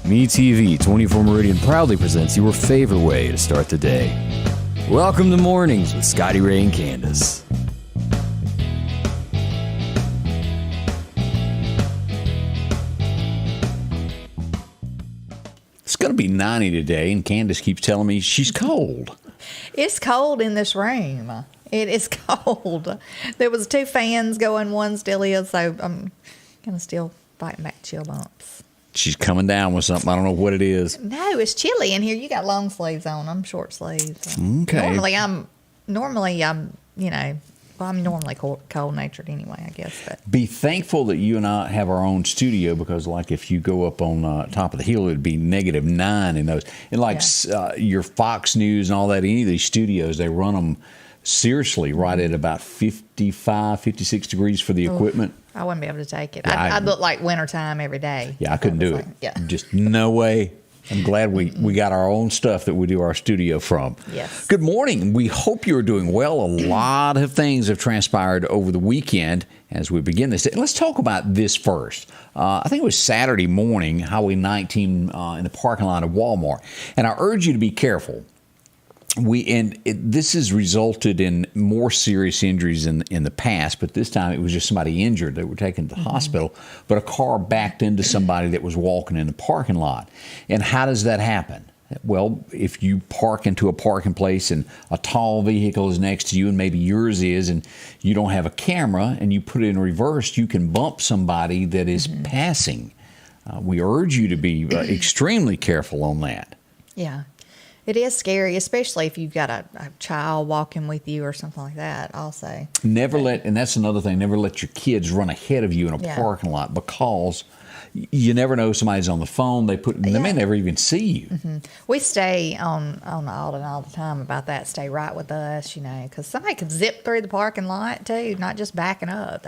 MeTV 24 Meridian proudly presents your favorite way to start the day. Welcome to Mornings with Scotty Ray and Candace. It's going to be 90 today, and Candace keeps telling me she's cold. It's cold in this room. It is cold. There was 2 fans going, one still is, so I'm kind of still fighting back chill bumps. She's coming down with something. I don't know what it is. No, it's chilly in here. You got long sleeves on. I'm short sleeves. Okay. I'm normally cold natured anyway, I guess. But Be thankful that you and I have our own studio, because like if you go up on top of the hill, it'd be -9 in those. And like your Fox News and all that, any of these studios, they run them seriously right at about 55, 56 degrees for the equipment. I wouldn't be able to take it. Yeah, I'd look like wintertime every day. Yeah, I couldn't do it. Yeah. Just no way. I'm glad we got our own stuff that we do our studio from. Yes. Good morning. We hope you're doing well. A lot of things have transpired over the weekend as we begin this day. Let's talk about this first. I think it was Saturday morning, Highway 19 in the parking lot of Walmart. And I urge you to be careful. This has resulted in more serious injuries in the past, but this time it was just somebody injured. They were taken to the hospital, but a car backed into somebody that was walking in the parking lot. And how does that happen? Well, if you park into a parking place and a tall vehicle is next to you, and maybe yours is, and you don't have a camera and you put it in reverse, you can bump somebody that is passing. We urge you to be extremely careful on that. Yeah. It is scary, especially if you've got a child walking with you or something like that, I'll say. And that's another thing, never let your kids run ahead of you in a parking lot, because you never know, somebody's on the phone, they may never even see you. Mm-hmm. We stay on Alden all the time about that, stay right with us, because somebody could zip through the parking lot too, not just backing up.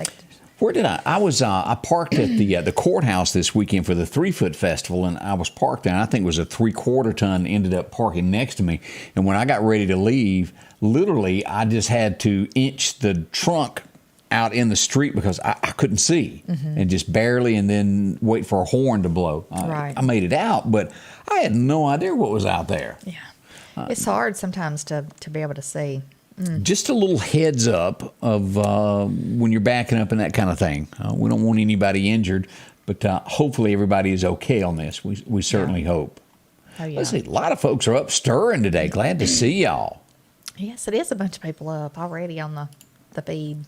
Where did I parked at the courthouse this weekend for the 3-Foot Festival, and I was parked there, and I think it was a 3/4 ton ended up parking next to me. And when I got ready to leave, literally, I just had to inch the trunk out in the street because I couldn't see, and just barely, and then wait for a horn to blow. I made it out, but I had no idea what was out there. Yeah, it's hard sometimes to be able to see. Just a little heads up of when you're backing up and that kind of thing. We don't want anybody injured, but hopefully everybody is okay on this. We certainly hope. Oh, yeah. Let's see, a lot of folks are up stirring today. Glad to see y'all. Yes, it is a bunch of people up already on the feed.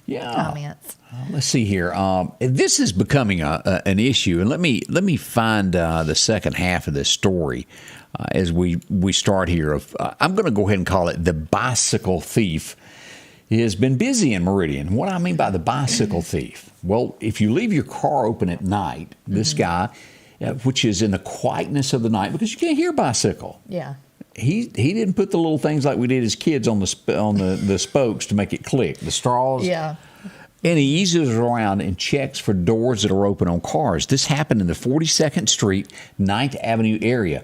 Yeah. Comments. Let's see here. This is becoming an issue, and let me find the second half of this story as we start here. I'm going to go ahead and call it the bicycle thief has been busy in Meridian. What I mean by the bicycle thief? Well, if you leave your car open at night, this guy, which is in the quietness of the night, because you can't hear bicycle. Yeah. He didn't put the little things like we did as kids on the spokes to make it click, the straws. Yeah. And he eases around and checks for doors that are open on cars. This happened in the 42nd Street, 9th Avenue area.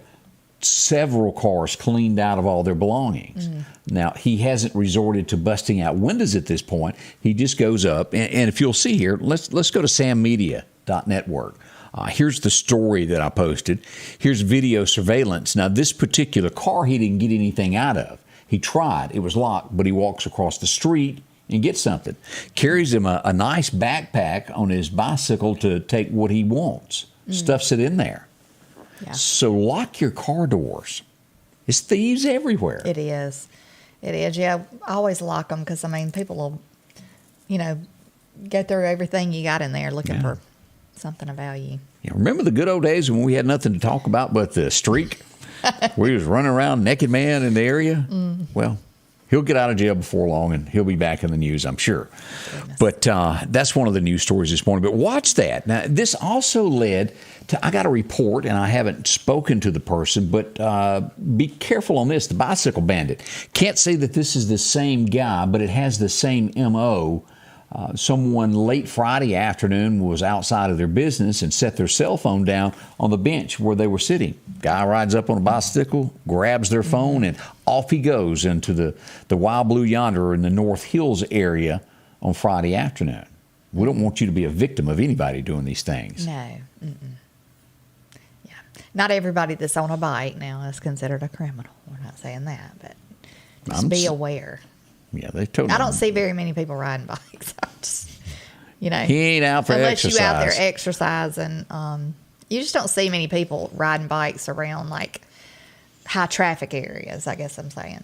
Several cars cleaned out of all their belongings. Now, he hasn't resorted to busting out windows at this point. He just goes up, and if you'll see here, let's go to sammedia.network. Here's the story that I posted. Here's video surveillance. Now, this particular car, he didn't get anything out of. He tried. It was locked, but he walks across the street and gets something. Carries him a nice backpack on his bicycle to take what he wants. Stuffs it in there. Yeah. So lock your car doors. It's thieves everywhere. It is. It is. Yeah, I always lock them because, people will, go through everything you got in there looking for something of value. Yeah, remember the good old days when we had nothing to talk about but the streak? We was running around naked man in the area? Well, he'll get out of jail before long, and he'll be back in the news, I'm sure. Goodness. But that's one of the news stories this morning. But watch that. Now, this also led to, I got a report, and I haven't spoken to the person, but be careful on this, the bicycle bandit. Can't say that this is the same guy, but it has the same M.O. Someone late Friday afternoon was outside of their business and set their cell phone down on the bench where they were sitting. Guy rides up on a bicycle, grabs their phone, and off he goes into the Wild Blue Yonder in the North Hills area on Friday afternoon. We don't want you to be a victim of anybody doing these things. No. not everybody that's on a bike now is considered a criminal. We're not saying that, but just I'm be s- aware. Yeah, they totally. I don't see very many people riding bikes. I just, He ain't out for unless exercise. you out there exercising. You just don't see many people riding bikes around like high traffic areas, I guess I'm saying.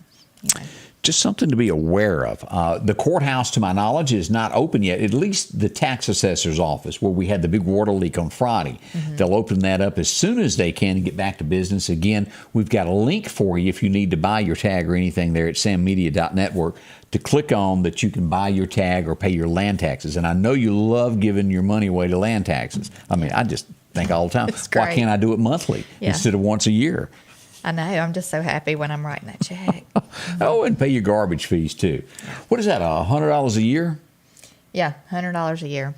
Just something to be aware of. The courthouse, to my knowledge, is not open yet, at least the tax assessor's office, where we had the big water leak on Friday. They'll open that up as soon as they can and get back to business. Again, we've got a link for you if you need to buy your tag or anything there at sammedia.network to click on that you can buy your tag or pay your land taxes. And I know you love giving your money away to land taxes. I mean, I just think all the time, It's why great. can't I do it monthly instead of once a year? I know. I'm just so happy when I'm writing that check. Oh, and pay your garbage fees too. What is that, $100 a year? Yeah, $100 a year.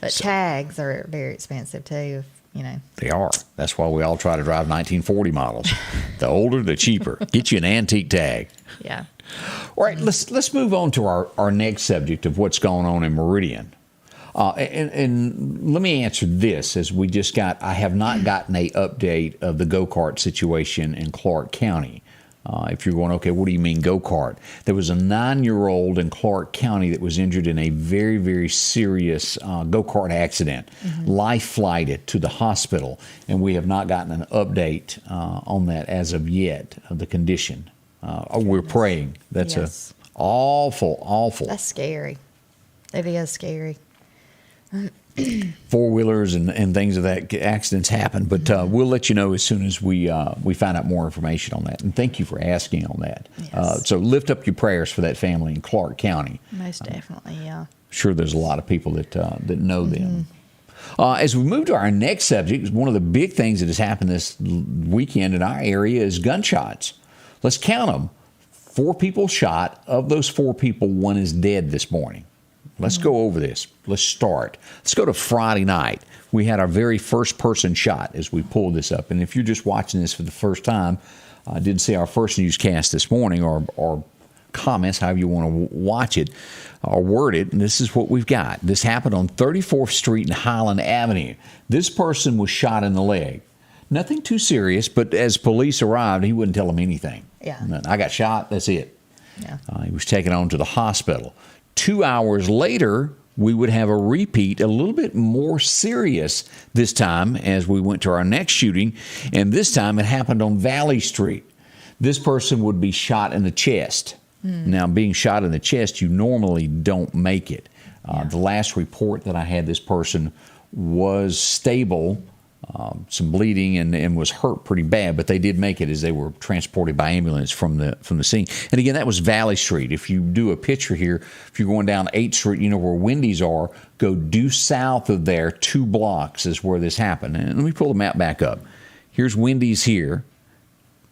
But tags are very expensive too. They are. That's why we all try to drive 1940 models. The older, the cheaper. Get you an antique tag. Yeah. All right, let's move on to our next subject of what's going on in Meridian. And let me answer this, as I have not gotten a update of the go-kart situation in Clark County. If you're going, okay, what do you mean go-kart? There was a 9-year-old in Clark County that was injured in a very, very serious go-kart accident, life-flighted to the hospital, and we have not gotten an update on that as of yet, of the condition. We're praying. That's Yes. a awful. That's scary. It is scary. Four-wheelers and things of that accidents happen, but we'll let you know as soon as we find out more information on that. And thank you for asking on that. Yes. So lift up your prayers for that family in Clark County. Most definitely, yeah. Sure, there's a lot of people that know them. As we move to our next subject, one of the big things that has happened this weekend in our area is gunshots. Let's count them. 4 people shot. Of those 4 people, 1 is dead this morning. Let's go over this. Let's start. Let's go to Friday night. We had our very first person shot as we pulled this up. And if you're just watching this for the first time, didn't see our first newscast this morning or comments, however you want to watch it or word it, and this is what we've got. This happened on 34th Street and Highland Avenue. This person was shot in the leg. Nothing too serious, but as police arrived, he wouldn't tell them anything. Yeah. I got shot, that's it. Yeah. He was taken on to the hospital. 2 hours later, we would have a repeat, a little bit more serious this time as we went to our next shooting, and this time it happened on Valley Street. This person would be shot in the chest. Now, being shot in the chest, you normally don't make it. The last report that I had, this person was stable, some bleeding, and was hurt pretty bad, but they did make it as they were transported by ambulance from the scene. And again, that was Valley Street. If you do a picture here, if you're going down 8th Street, you know where Wendy's are, go due south of there, 2 blocks is where this happened. And let me pull the map back up. Here's Wendy's here.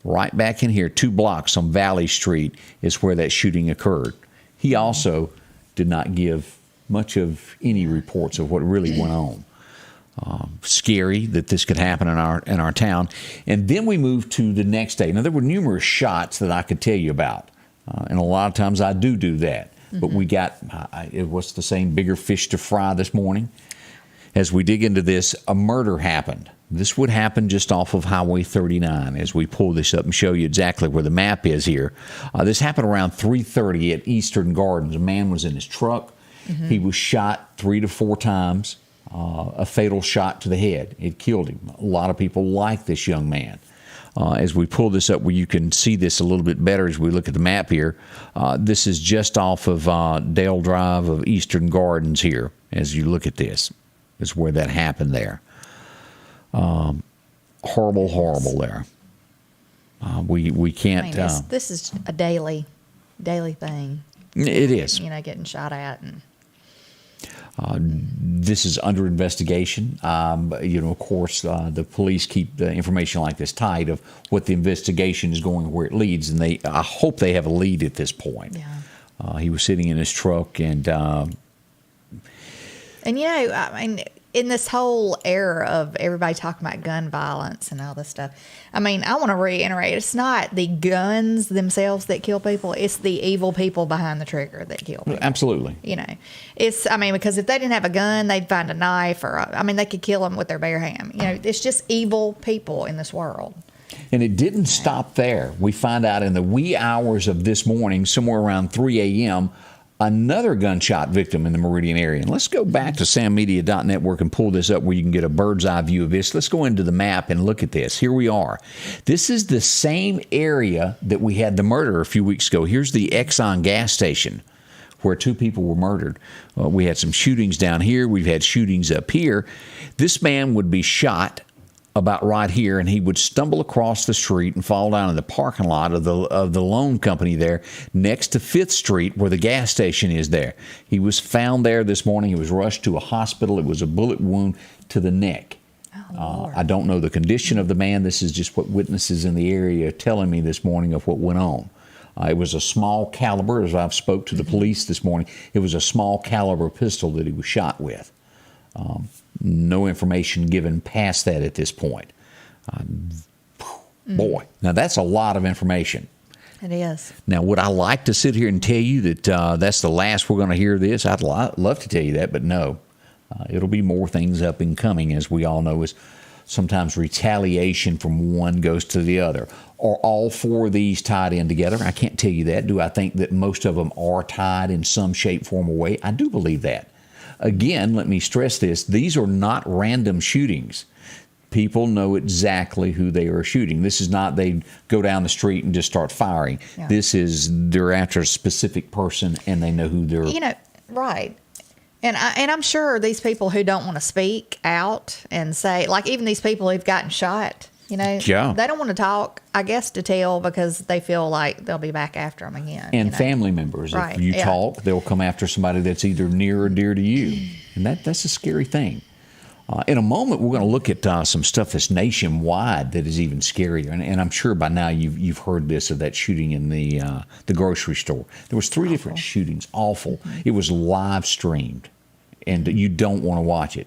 Right back in here, 2 blocks on Valley Street is where that shooting occurred. He also did not give much of any reports of what really went on. Scary that this could happen in our town. And then we moved to the next day. Now, there were numerous shots that I could tell you about, and a lot of times I do that. But we got, what's the saying, bigger fish to fry this morning. As we dig into this, a murder happened. This would happen just off of Highway 39 as we pull this up and show you exactly where the map is here. This happened around 3:30 at Eastern Gardens. A man was in his truck. He was shot 3 to 4 times. A fatal shot to the head. It killed him. A lot of people like this young man. As we pull this up where you can see this a little bit better as we look at the map here, this is just off of Dale Drive of Eastern Gardens here. As you look at this, is where that happened there. Horrible there. We can't. I mean, this is a daily thing. It is. Getting shot at and. This is under investigation. Of course, the police keep the information like this tight of what the investigation is going, where it leads, and I hope they have a lead at this point. Yeah. He was sitting in his truck, and I mean, in this whole era of everybody talking about gun violence and all this stuff, I mean, I want to reiterate, it's not the guns themselves that kill people. It's the evil people behind the trigger that kill people. Absolutely. You know, because if they didn't have a gun, they'd find a knife they could kill them with their bare hand. You know, it's just evil people in this world. And it didn't stop there. We find out in the wee hours of this morning, somewhere around 3 a.m., another gunshot victim in the Meridian area. And let's go back to sammedia.network and pull this up where you can get a bird's eye view of this. Let's go into the map and look at this. Here we are. This is the same area that we had the murder a few weeks ago. Here's the Exxon gas station where 2 people were murdered. We had some shootings down here. We've had shootings up here. This man would be shot about right here, and he would stumble across the street and fall down in the parking lot of the loan company there next to 5th Street where the gas station is there. He was found there this morning. He was rushed to a hospital. It was a bullet wound to the neck. I don't know the condition of the man. This is just what witnesses in the area are telling me this morning of what went on. It was a small caliber, as I've spoke to the police this morning. It was a small caliber pistol that he was shot with. No information given past that at this point. Boy, now that's a lot of information. It is. Now, would I like to sit here and tell you that that's the last we're going to hear this? I'd love to tell you that, but no. It'll be more things up and coming, as we all know, is sometimes retaliation from one goes to the other. Are all 4 of these tied in together? I can't tell you that. Do I think that most of them are tied in some shape, form, or way? I do believe that. Again, let me stress this. These are not random shootings. People know exactly who they are shooting. This is not they go down the street and just start firing. Yeah. This is they're after a specific person and they know who they're... You know, right. And I'm sure these people who don't want to speak out and say, like even these people who've gotten shot, you know, they don't want to talk, I guess, to tell because they feel like they'll be back after them again. And family members, right. If you talk, they'll come after somebody that's either near or dear to you. And that's a scary thing. In a moment, we're going to look at some stuff that's nationwide that is even scarier. And I'm sure by now you've heard this of that shooting in the grocery store. There was 3 different shootings. Awful. Mm-hmm. It was live streamed, and you don't want to watch it.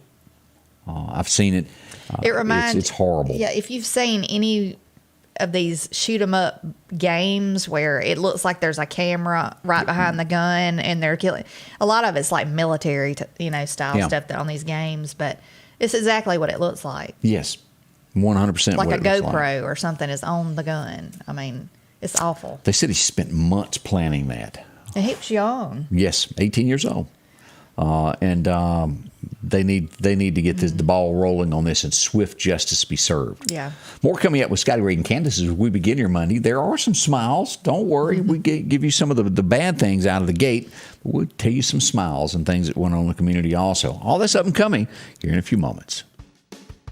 I've seen it. It reminds it's horrible. Yeah, if you've seen any of these shoot 'em up games where it looks like there's a camera right behind the gun and they're killing, a lot of it's like military, style stuff on these games, but it's exactly what it looks like. Yes, 100%. Like a GoPro or something is on the gun. I mean, it's awful. They said he spent months planning that. And he was young. Yes, 18 years old. They need to get the ball rolling on this and swift justice be served. Yeah. More coming up with Scotty Ray and Candace as we begin your Monday. There are some smiles. Don't worry. We give you some of the bad things out of the gate. But we'll tell you some smiles and things that went on in the community also. All this up and coming here in a few moments.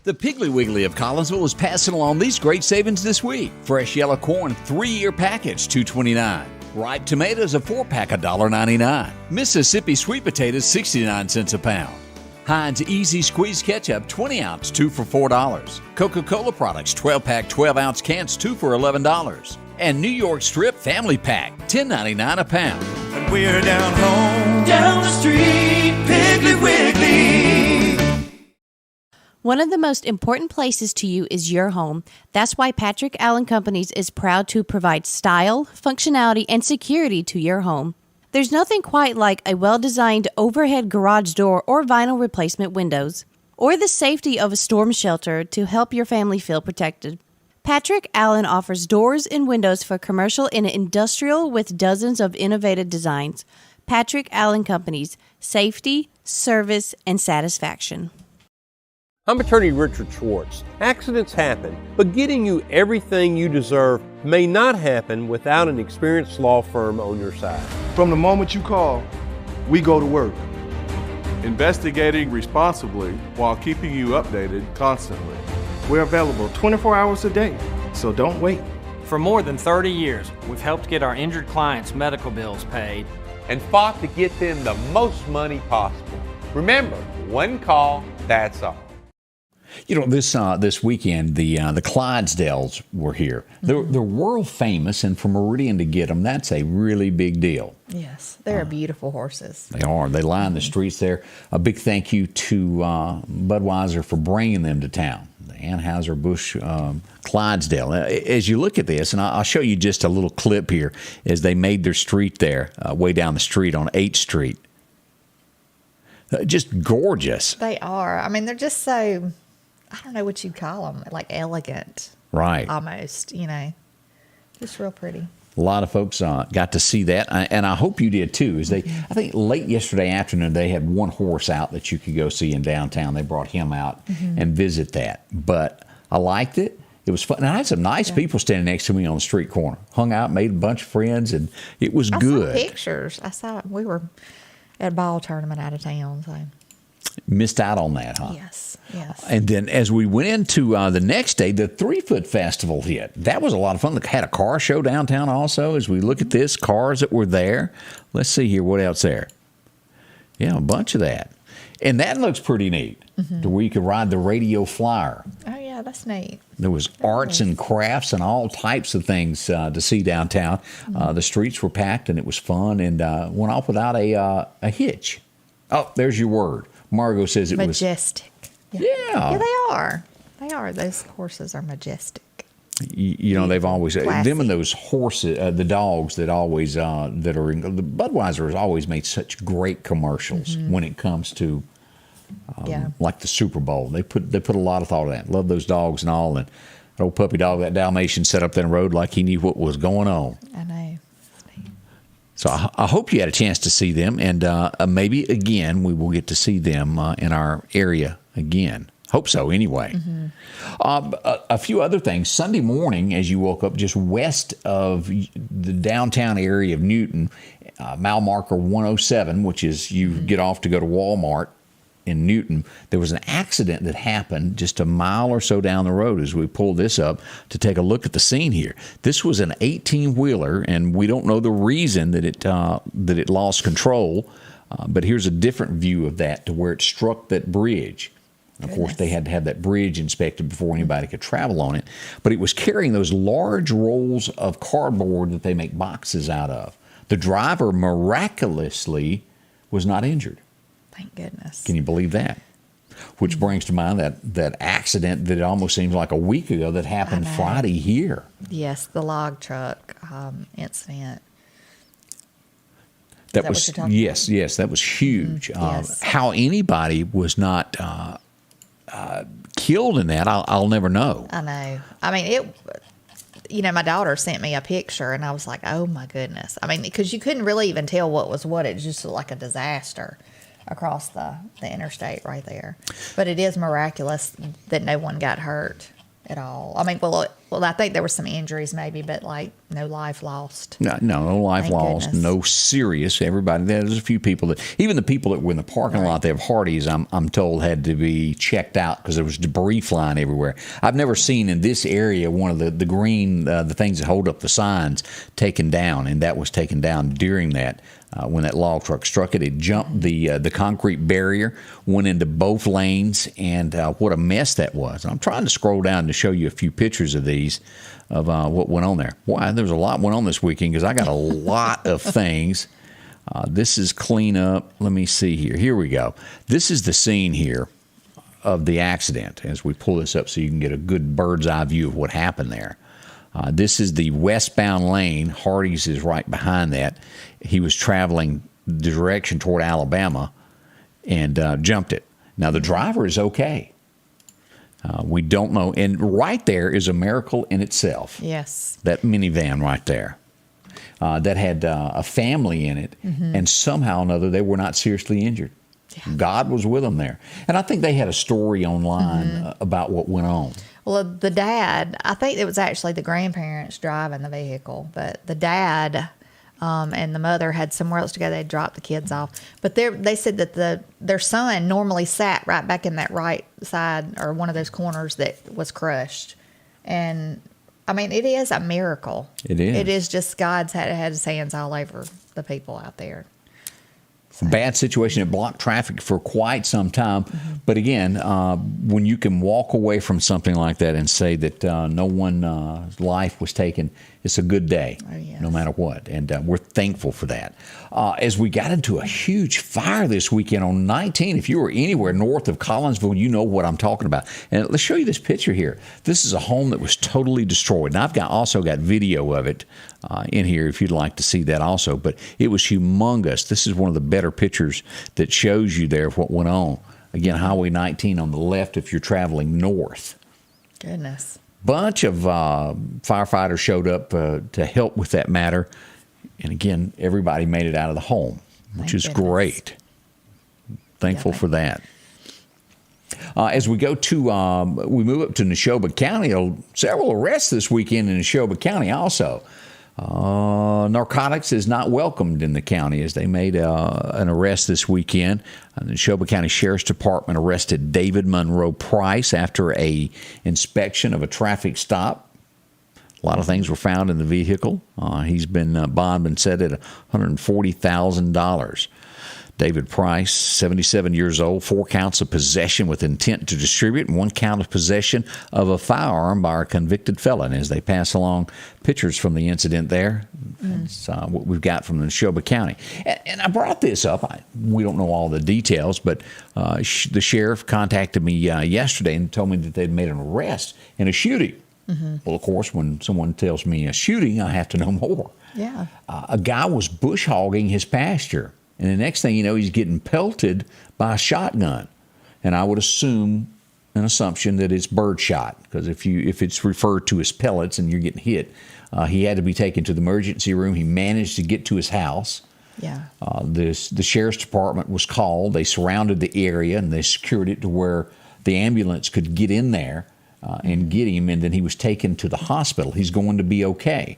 The Piggly Wiggly of Collinsville is passing along these great savings this week. Fresh yellow corn, 3-year package, $2.29. Ripe tomatoes, a 4-pack, $1.99. Mississippi sweet potatoes, 69 cents a pound. Heinz Easy Squeeze Ketchup, 20-ounce, 2 for $4. Coca-Cola products, 12-pack, 12-ounce cans, 2 for $11. And New York Strip Family Pack, $10.99 a pound. And we're down home, down the street, Piggly Wiggly. One of the most important places to you is your home. That's why Patrick Allen Companies is proud to provide style, functionality, and security to your home. There's nothing quite like a well-designed overhead garage door or vinyl replacement windows, or the safety of a storm shelter to help your family feel protected. Patrick Allen offers doors and windows for commercial and industrial with dozens of innovative designs. Patrick Allen Companies, safety, service, and satisfaction. I'm attorney Richard Schwartz. Accidents happen, but getting you everything you deserve may not happen without an experienced law firm on your side. From the moment you call, we go to work. Investigating responsibly while keeping you updated constantly. We're available 24 hours a day, so don't wait. For more than 30 years, we've helped get our injured clients' medical bills paid and fought to get them the most money possible. Remember, one call, that's all. This weekend, the Clydesdales were here. They're world famous, and for Meridian to get them, that's a really big deal. Yes, they're beautiful horses. They are. They line the streets there. A big thank you to Budweiser for bringing them to town. The Anheuser-Busch Clydesdale. As you look at this, and I'll show you just a little clip here, as they made their street there, way down the street on 8th Street. Just gorgeous. They are. I mean, they're just so, I don't know what you'd call them, like elegant. Right. Almost, just real pretty. A lot of folks got to see that, and I hope you did too. I think late yesterday afternoon, they had one horse out that you could go see in downtown. They brought him out and visit that. But I liked it. It was fun. And I had some nice people standing next to me on the street corner. Hung out, made a bunch of friends, and it was good. I saw pictures. We were at a ball tournament out of town. So. Missed out on that, huh? Yes. And then as we went into the next day, the 3-Foot Festival hit. That was a lot of fun. They had a car show downtown also. As we look at this, cars that were there. Let's see here. What else there? Yeah, a bunch of that. And that looks pretty neat, to where you could ride the radio flyer. Oh, yeah, that's neat. There was arts and crafts and all types of things to see downtown. The streets were packed, and it was fun, and went off without a hitch. Oh, there's your word. Margot says it majestic. was. Yeah, they are. They are. Those horses are majestic. They've always classy. Them and those horses, the dogs that always that are in the Budweiser has always made such great commercials when it comes to like the Super Bowl. They put a lot of thought in that. Love those dogs and all. And that old puppy dog, that Dalmatian, sat up there and rode like he knew what was going on. I know. So I hope you had a chance to see them, and maybe again we will get to see them in our area again. Hope so, anyway. A few other things. Sunday morning, as you woke up, just west of the downtown area of Newton, mile marker 107, which is you get off to go to Walmart in Newton, there was an accident that happened just a mile or so down the road as we pulled this up to take a look at the scene here. This was an 18-wheeler, and we don't know the reason that it lost control, but here's a different view of that to where it struck that bridge. Of course, they had to have that bridge inspected before anybody could travel on it, but it was carrying those large rolls of cardboard that they make boxes out of. The driver miraculously was not injured. Thank goodness. Can you believe that? Which brings to mind that accident that almost seems like a week ago that happened Friday here. Yes, the log truck incident. That was what you're talking about? Yes, that was huge. Yes. How anybody was not killed in that, I'll never know. I know. I mean, my daughter sent me a picture, and I was like, oh, my goodness. I mean, because you couldn't really even tell what was what. It just looked like a disaster across the interstate right there. But it is miraculous that no one got hurt at all. I mean, well, I think there were some injuries maybe, but like no life lost. No life Thank lost. goodness. No serious. Everybody. There's a few people that, even the people that were in the parking lot, they have Hardee's, I'm told, had to be checked out because there was debris flying everywhere. I've never seen in this area one of the green, the things that hold up the signs taken down, and that was taken down during that. When that log truck struck it, it jumped the concrete barrier, went into both lanes, and what a mess that was. I'm trying to scroll down to show you a few pictures of these, of what went on there. Boy, there was a lot went on this weekend because I got a lot of things. This is cleanup. Let me see here. Here we go. This is the scene here of the accident as we pull this up so you can get a good bird's eye view of what happened there. This is the westbound lane. Hardee's is right behind that. He was traveling the direction toward Alabama and jumped it. Now, the driver is okay. We don't know. And right there is a miracle in itself. Yes. That minivan right there. That had a family in it. And somehow or another, they were not seriously injured. Yeah. God was with them there. And I think they had a story online about what went on. Well, the dad, I think it was actually the grandparents driving the vehicle, but the dad and the mother had somewhere else to go. They dropped the kids off. But they said that their son normally sat right back in that right side or one of those corners that was crushed. And, I mean, it is a miracle. It is. It is just God's had his hands all over the people out there. Bad situation. It blocked traffic for quite some time. But again, when you can walk away from something like that and say that no one's life was taken, it's a good day, no matter what. And we're thankful for that. As we got into a huge fire this weekend on 19, if you were anywhere north of Collinsville, you know what I'm talking about. And let's show you this picture here. This is a home that was totally destroyed. And I've also got video of it in here if you'd like to see that also. But it was humongous. This is one of the better pictures that shows you there what went on. Again, Highway 19 on the left if you're traveling north. Goodness. Bunch of firefighters showed up to help with that matter. And again, everybody made it out of the home, which is great. Thankful for that. As we go to, we move up to Neshoba County, several arrests this weekend in Neshoba County also. Narcotics is not welcomed in the county as they made an arrest this weekend. The Neshoba County Sheriff's Department arrested David Monroe Price after a inspection of a traffic stop. A lot of things were found in the vehicle. He's been bond been set at $140,000. David Price, 77 years old, 4 counts of possession with intent to distribute and 1 count of possession of a firearm by a convicted felon. As they pass along pictures from the incident there, that's what we've got from the Neshoba County. And I brought this up. We don't know all the details, but the sheriff contacted me yesterday and told me that they'd made an arrest in a shooting. Well, of course, when someone tells me a shooting, I have to know more. Yeah. A guy was bush hogging his pasture. And the next thing you know, he's getting pelted by a shotgun. And I would assume an assumption that it's birdshot, because if it's referred to as pellets and you're getting hit, he had to be taken to the emergency room. He managed to get to his house. Yeah. The sheriff's department was called. They surrounded the area and they secured it to where the ambulance could get in there and get him. And then he was taken to the hospital. He's going to be okay.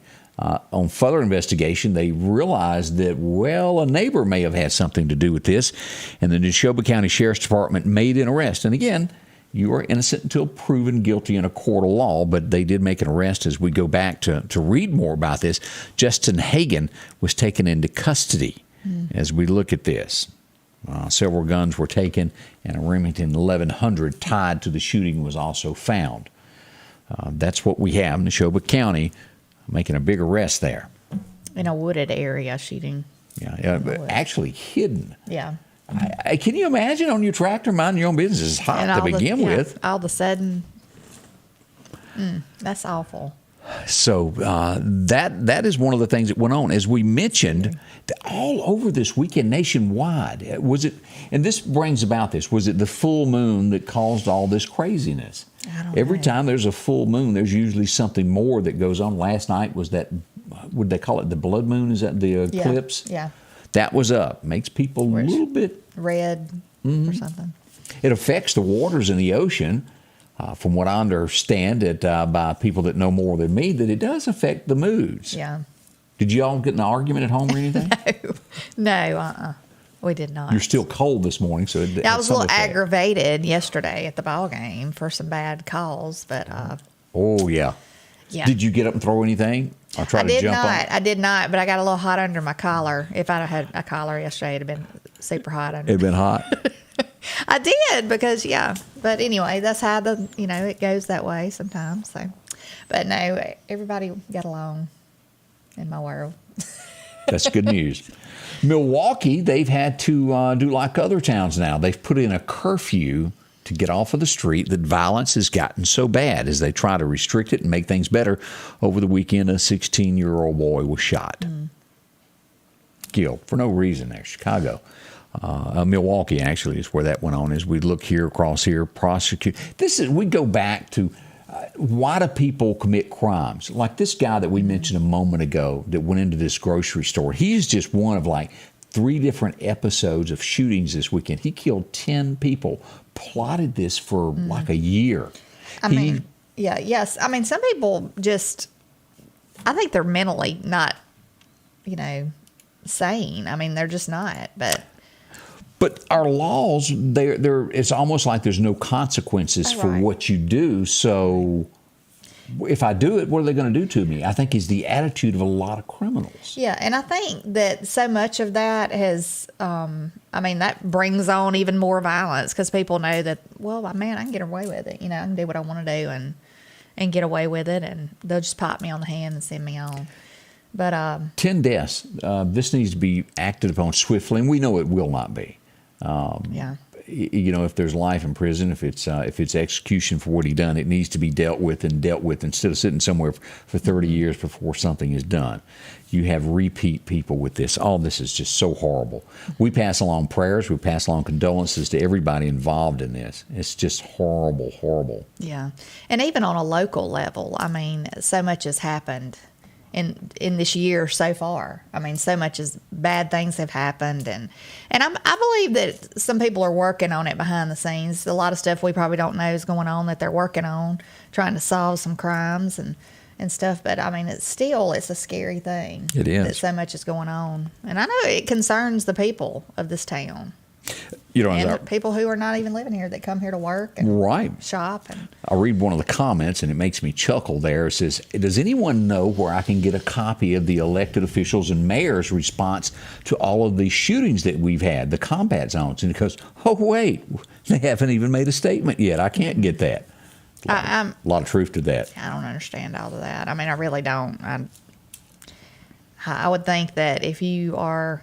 On further investigation, they realized that, well, a neighbor may have had something to do with this, and the Neshoba County Sheriff's Department made an arrest. And again, you are innocent until proven guilty in a court of law, but they did make an arrest. As we go back to read more about this, Justin Hagan was taken into custody as we look at this. Several guns were taken, and a Remington 1100 tied to the shooting was also found. That's what we have in Neshoba County, making a big arrest there. In a wooded area shooting. Yeah, actually hidden. Yeah. Can you imagine on your tractor minding your own business? It's hot to begin with. All of a sudden, that's awful. So that is one of the things that went on. As we mentioned, all over this weekend nationwide, was it, and this brings about this, was it the full moon that caused all this craziness? Every time there's a full moon, there's usually something more that goes on. Last night was that, would they call it the blood moon? Is that the eclipse? Yeah. That was up. Makes people a little bit red or something. It affects the waters in the ocean. From what I understand it by people that know more than me, that it does affect the moods. Yeah. Did you all get in an argument at home or anything? No, we did not. You're still cold this morning, so I was a little aggravated yesterday at the ball game for some bad calls, but oh yeah. Did you get up and throw anything? Or try to jump on? I did not, but I got a little hot under my collar. If I'd had a collar yesterday, it'd have been super hot under. It'd been hot. I did because but anyway, that's how it goes that way sometimes. So, but no, everybody got along in my world. That's good news. Milwaukee, they've had to do like other towns now. They've put in a curfew to get off of the street. That violence has gotten so bad as they try to restrict it and make things better. Over the weekend, a 16-year-old boy was shot. Killed for no reason there, Chicago. Milwaukee, actually, is where that went on. As we look here, across here, prosecute. We go back to why do people commit crimes? Like this guy that we mentioned a moment ago that went into this grocery store. He's just one of like 3 different episodes of shootings this weekend. He killed 10 people, plotted this for like a year. I mean, some people just, I think they're mentally not, sane. I mean, they're just not, But our laws, it's almost like there's no consequences for what you do. So if I do it, what are they going to do to me? I think is the attitude of a lot of criminals. Yeah, and I think that so much of that has, that brings on even more violence because people know that, well, man, I can get away with it. I can do what I want to do and get away with it, and they'll just pop me on the hand and send me on. But 10 deaths. This needs to be acted upon swiftly, and we know it will not be. Yeah. If there's life in prison, if it's execution for what he done, it needs to be dealt with instead of sitting somewhere for 30 years before something is done. You have repeat people with this. All this is just so horrible. We pass along prayers. We pass along condolences to everybody involved in this. It's just horrible, horrible. Yeah. And even on a local level, so much has happened in this year so far. So much as bad things have happened, and I believe that some people are working on it behind the scenes. A lot of stuff we probably don't know is going on that they're working on, trying to solve some crimes and stuff. But it's a scary thing. It is that so much is going on, and I know it concerns the people of this town. And people who are not even living here that come here to work and shop. And I'll read one of the comments, and it makes me chuckle there. It says, does anyone know where I can get a copy of the elected officials and mayor's response to all of these shootings that we've had, the combat zones? And it goes, oh, wait, they haven't even made a statement yet. I can't get that. A lot of truth to that. I don't understand all of that. I really don't. I would think that if you are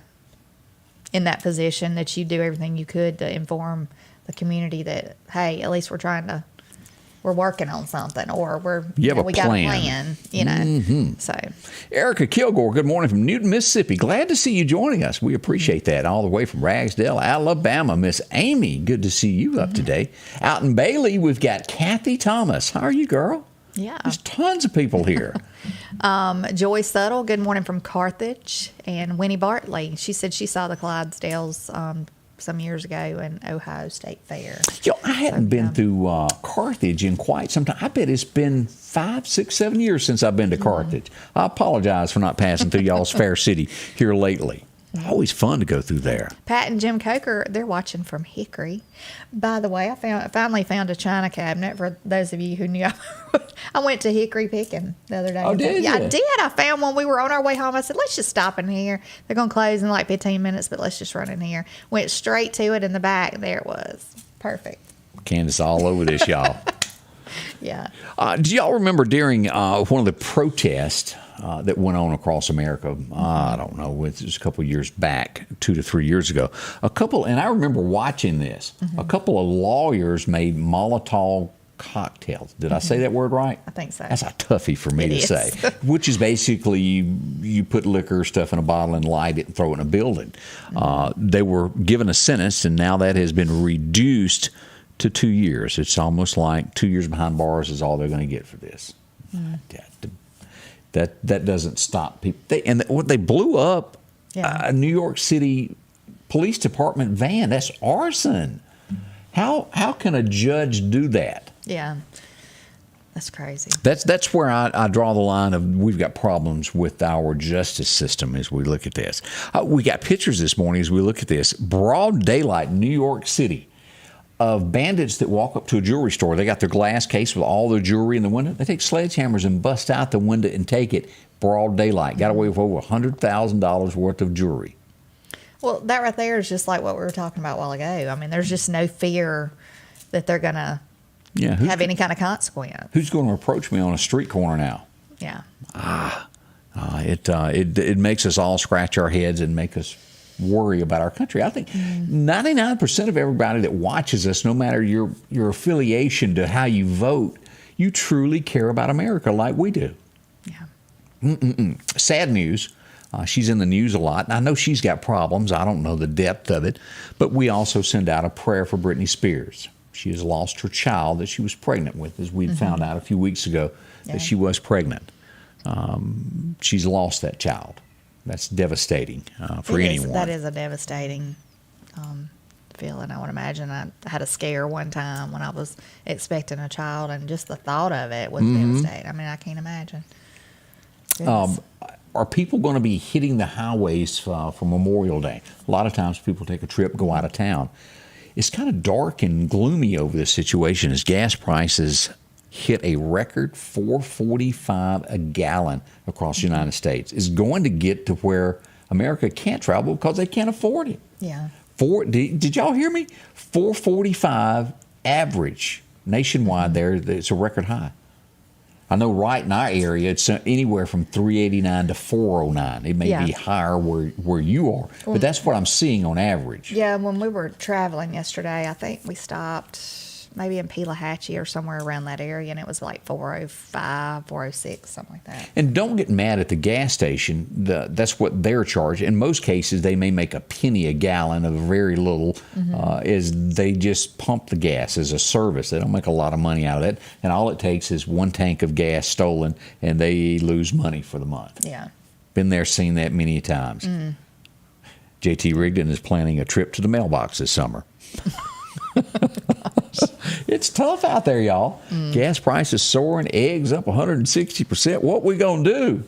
in that position that you do everything you could to inform the community that, hey, at least we're working on something, or we got a plan, Mm-hmm. So Erica Kilgore, good morning from Newton, Mississippi. Glad to see you joining us. We appreciate that. All the way from Ragsdale, Alabama. Miss Amy, good to see you up today. Out in Bailey, we've got Kathy Thomas. How are you, girl? Yeah. There's tons of people here. Joy Suttle, good morning from Carthage. And Winnie Bartley, she said she saw the Clydesdales some years ago in Ohio State Fair. I hadn't been through Carthage in quite some time. I bet it's been 5, 6, 7 years since I've been to Carthage. I apologize for not passing through y'all's fair city here lately. Always fun to go through there. Pat and Jim Coker, they're watching from Hickory. By the way, I finally found a china cabinet. For those of you who knew, I went to Hickory picking the other day. Oh, did you? Yeah, I did. I found one. We were on our way home. I said, let's just stop in here. They're going to close in like 15 minutes, but let's just run in here. Went straight to it in the back. There it was. Perfect. Candace all over this, y'all. Yeah. Do y'all remember during one of the protests that went on across America? I don't know. It was a couple of years back, 2 to 3 years ago. And I remember watching this. A couple of lawyers made Molotov cocktails. Did I say that word right? I think so. That's a toughie for me to say. Which is basically you put liquor stuff in a bottle and light it and throw it in a building. They were given a sentence, and now that has been reduced to 2 years. It's almost like 2 years behind bars is all they're going to get for this. That doesn't stop people. They blew up a New York City Police Department van. That's arson. How can a judge do that? Yeah. That's crazy. That's where I draw the line of we've got problems with our justice system as we look at this. We got pictures this morning as we look at this. Broad daylight, New York City, of bandits that walk up to a jewelry store. They got their glass case with all their jewelry in the window. They take sledgehammers and bust out the window and take it. Broad daylight. Got away with over $100,000 worth of jewelry. Well, that right there is just like what we were talking about a while ago. There's just no fear that they're going to have any kind of consequence. Who's going to approach me on a street corner now? Yeah. It makes us all scratch our heads and make us worry about our country. I think 99% of everybody that watches us, no matter your affiliation to how you vote, you truly care about America like we do. Yeah. Sad news. She's in the news a lot. And I know she's got problems. I don't know the depth of it. But we also send out a prayer for Britney Spears. She has lost her child that she was pregnant with, as we found out a few weeks ago that she was pregnant. She's lost that child. That's devastating for anyone. That is a devastating feeling, I would imagine. I had a scare one time when I was expecting a child, and just the thought of it was devastating. I can't imagine. Are people going to be hitting the highways for Memorial Day? A lot of times people take a trip, go out of town. It's kind of dark and gloomy over this situation as gas prices hit a record $4.45 a gallon across the United States. It's going to get to where America can't travel because they can't afford it. Yeah. Did y'all hear me? $4.45 average nationwide there. It's a record high. I know right in our area, it's anywhere from $3.89 to $4.09. It may be higher where you are, but that's what I'm seeing on average. Yeah, when we were traveling yesterday, I think we stopped maybe in Pelahatchie or somewhere around that area, and it was like $4.05, $4.06, something like that. And don't get mad at the gas station. That's what they're charged. In most cases, they may make a penny a gallon of very little, as they just pump the gas as a service. They don't make a lot of money out of it, and all it takes is one tank of gas stolen, and they lose money for the month. Yeah. Been there, seen that many times. JT Rigdon is planning a trip to the mailbox this summer. It's tough out there, y'all. Gas prices soaring, eggs up 160%. What we gonna do?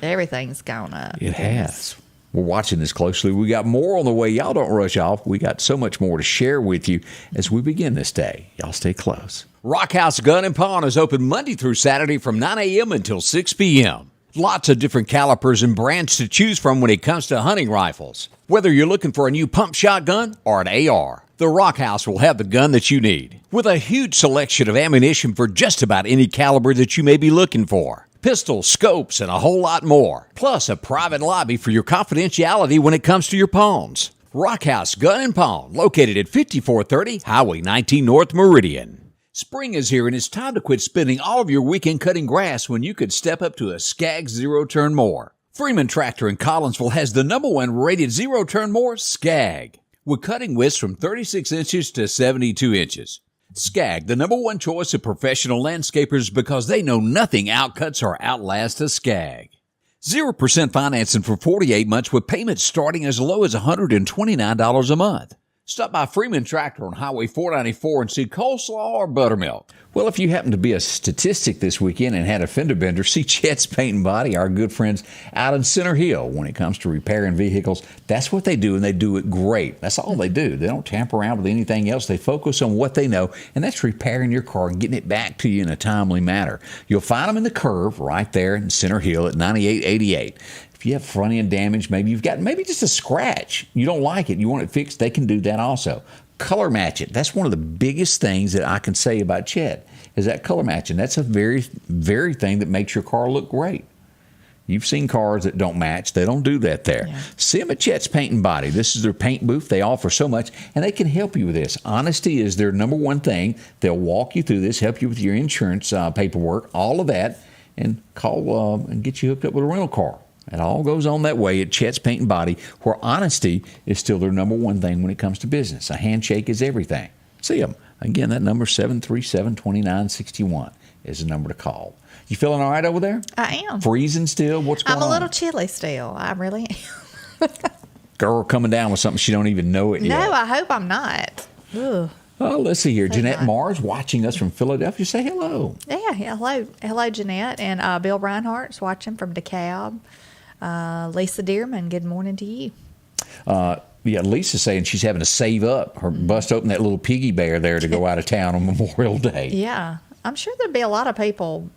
Everything's gone up. It has. We're watching this closely. We got more on the way. Y'all don't rush off. We got so much more to share with you as we begin this day. Y'all stay close. Rock House Gun and Pawn is open Monday through Saturday from 9 a.m. until 6 p.m. Lots of different calibers and brands to choose from when it comes to hunting rifles. Whether you're looking for a new pump shotgun or an AR, the Rock House will have the gun that you need, with a huge selection of ammunition for just about any caliber that you may be looking for. Pistols, scopes, and a whole lot more. Plus a private lobby for your confidentiality when it comes to your pawns. Rock House Gun and Pawn, located at 5430 Highway 19 North Meridian. Spring is here, and it's time to quit spending all of your weekend cutting grass when you could step up to a Skag zero-turn mower. Freeman Tractor in Collinsville has the #1 rated zero-turn mower, Skag, with cutting widths from 36 inches to 72 inches. Skag, the #1 choice of professional landscapers because they know nothing outcuts or outlasts a Skag. 0% financing for 48 months with payments starting as low as $129 a month. Stop by Freeman Tractor on Highway 494 and see coleslaw or buttermilk. Well, if you happen to be a statistic this weekend and had a fender bender, see Chet's Paint and Body, our good friends out in Center Hill. When it comes to repairing vehicles, that's what they do, and they do it great. That's all they do. They don't tamper around with anything else. They focus on what they know, and that's repairing your car and getting it back to you in a timely manner. You'll find them in the Curve right there in Center Hill at 9888. If you have front end damage, maybe you've got just a scratch. You don't like it. You want it fixed. They can do that also. Color match it. That's one of the biggest things that I can say about Chet is that color matching. That's a very, very thing that makes your car look great. You've seen cars that don't match. They don't do that there. Yeah. See them at Chet's Paint and Body. This is their paint booth. They offer so much, and they can help you with this. Honesty is their #1 thing. They'll walk you through this, help you with your insurance paperwork, all of that, and call and get you hooked up with a rental car. It all goes on that way at Chet's Paint and Body, where honesty is still their #1 thing when it comes to business. A handshake is everything. See them. Again, that number 737-2961 is the number to call. You feeling all right over there? I am. Freezing still? What's going on? I'm a little chilly still. I really am. Girl coming down with something she don't even know it yet. No, I hope I'm not. Ugh. Oh, let's see here. So Jeanette not. Mars watching us from Philadelphia. Say hello. Yeah, hello, Jeanette. And Bill Reinhardt's watching from DeKalb. Lisa Dearman, good morning to you. Yeah, Lisa's saying she's having to save up her bust open that little piggy bear there to go out of town on Memorial Day. Yeah, I'm sure there'd be a lot of people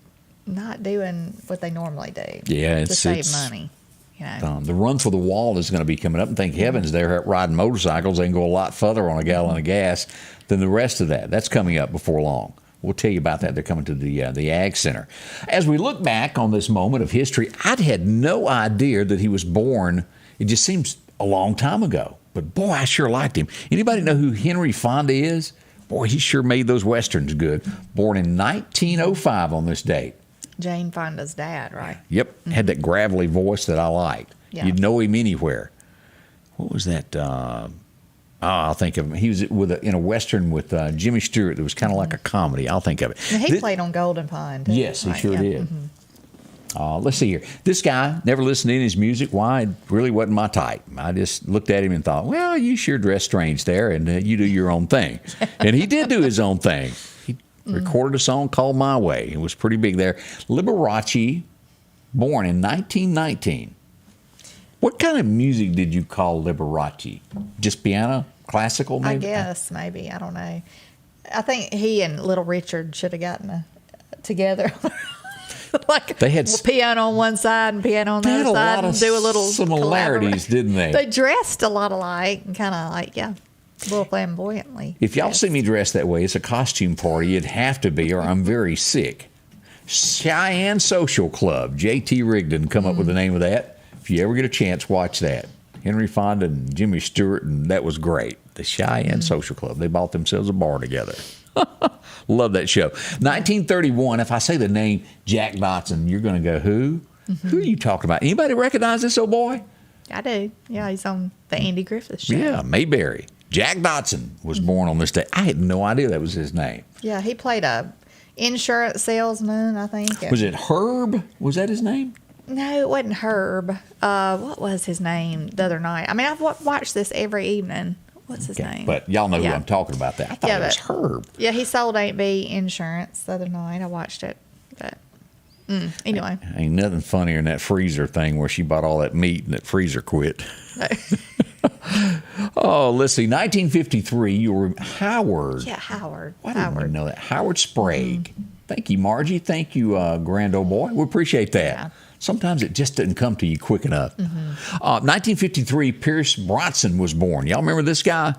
not doing what they normally do. Yeah, to save money. You know. The run for the wall is going to be coming up, and thank heavens they're riding motorcycles. They can go a lot further on a gallon of gas than the rest of that. That's coming up before long. We'll tell you about that. They're coming to the Ag Center. As we look back on this moment of history, I'd had no idea that he was born. It just seems a long time ago. But, boy, I sure liked him. Anybody know who Henry Fonda is? Boy, he sure made those Westerns good. Born in 1905 on this date. Jane Fonda's dad, right? Yep. Mm-hmm. Had that gravelly voice that I liked. Yeah. You'd know him anywhere. What was that? I'll think of him. He was in a Western with Jimmy Stewart that was kind of like a comedy. I'll think of it. And he played on Golden Pond. Too. Yes, he sure did. Mm-hmm. Let's see here. This guy, never listened to any of his music. Why? It really wasn't my type. I just looked at him and thought, well, you sure dress strange there, and you do your own thing. And he did do his own thing. He recorded a song called My Way. It was pretty big there. Liberace, born in 1919. What kind of music did you call Liberace? Just piano? Classical, maybe? I guess, maybe. I don't know. I think he and Little Richard should have gotten together. Like they had piano on one side and piano on the other side, and do a little similarities, didn't they? They dressed a lot alike and kind of like, a little flamboyantly. If y'all see me dressed that way, it's a costume party. It'd have to be, or I'm very sick. Cheyenne Social Club. J.T. Rigdon come up with the name of that. If you ever get a chance, watch that. Henry Fonda and Jimmy Stewart, and that was great. The Cheyenne Social Club. They bought themselves a bar together. Love that show. 1931, if I say the name Jack Dotson, you're going to go, who? Who are you talking about? Anybody recognize this old boy? I do. Yeah, he's on the Andy Griffith Show. Yeah, Mayberry. Jack Dotson was born on this day. I had no idea that was his name. Yeah, he played a insurance salesman, I think. Was it Herb? Was that his name? No, it wasn't Herb. What was his name the other night? I mean, I've watched this every evening. What's his name? But y'all know who I'm talking about. That I thought it was Herb. Yeah, he sold 8B insurance the other night. I watched it. But anyway. Ain't nothing funnier than that freezer thing where she bought all that meat and that freezer quit. Oh, let's see. 1953, you were Howard. Yeah, Howard. I didn't even know that. Howard Sprague. Thank you, Margie. Thank you, grand old boy. We appreciate that. Yeah. Sometimes it just doesn't come to you quick enough. 1953, Pierce Bronson was born. Y'all remember this guy?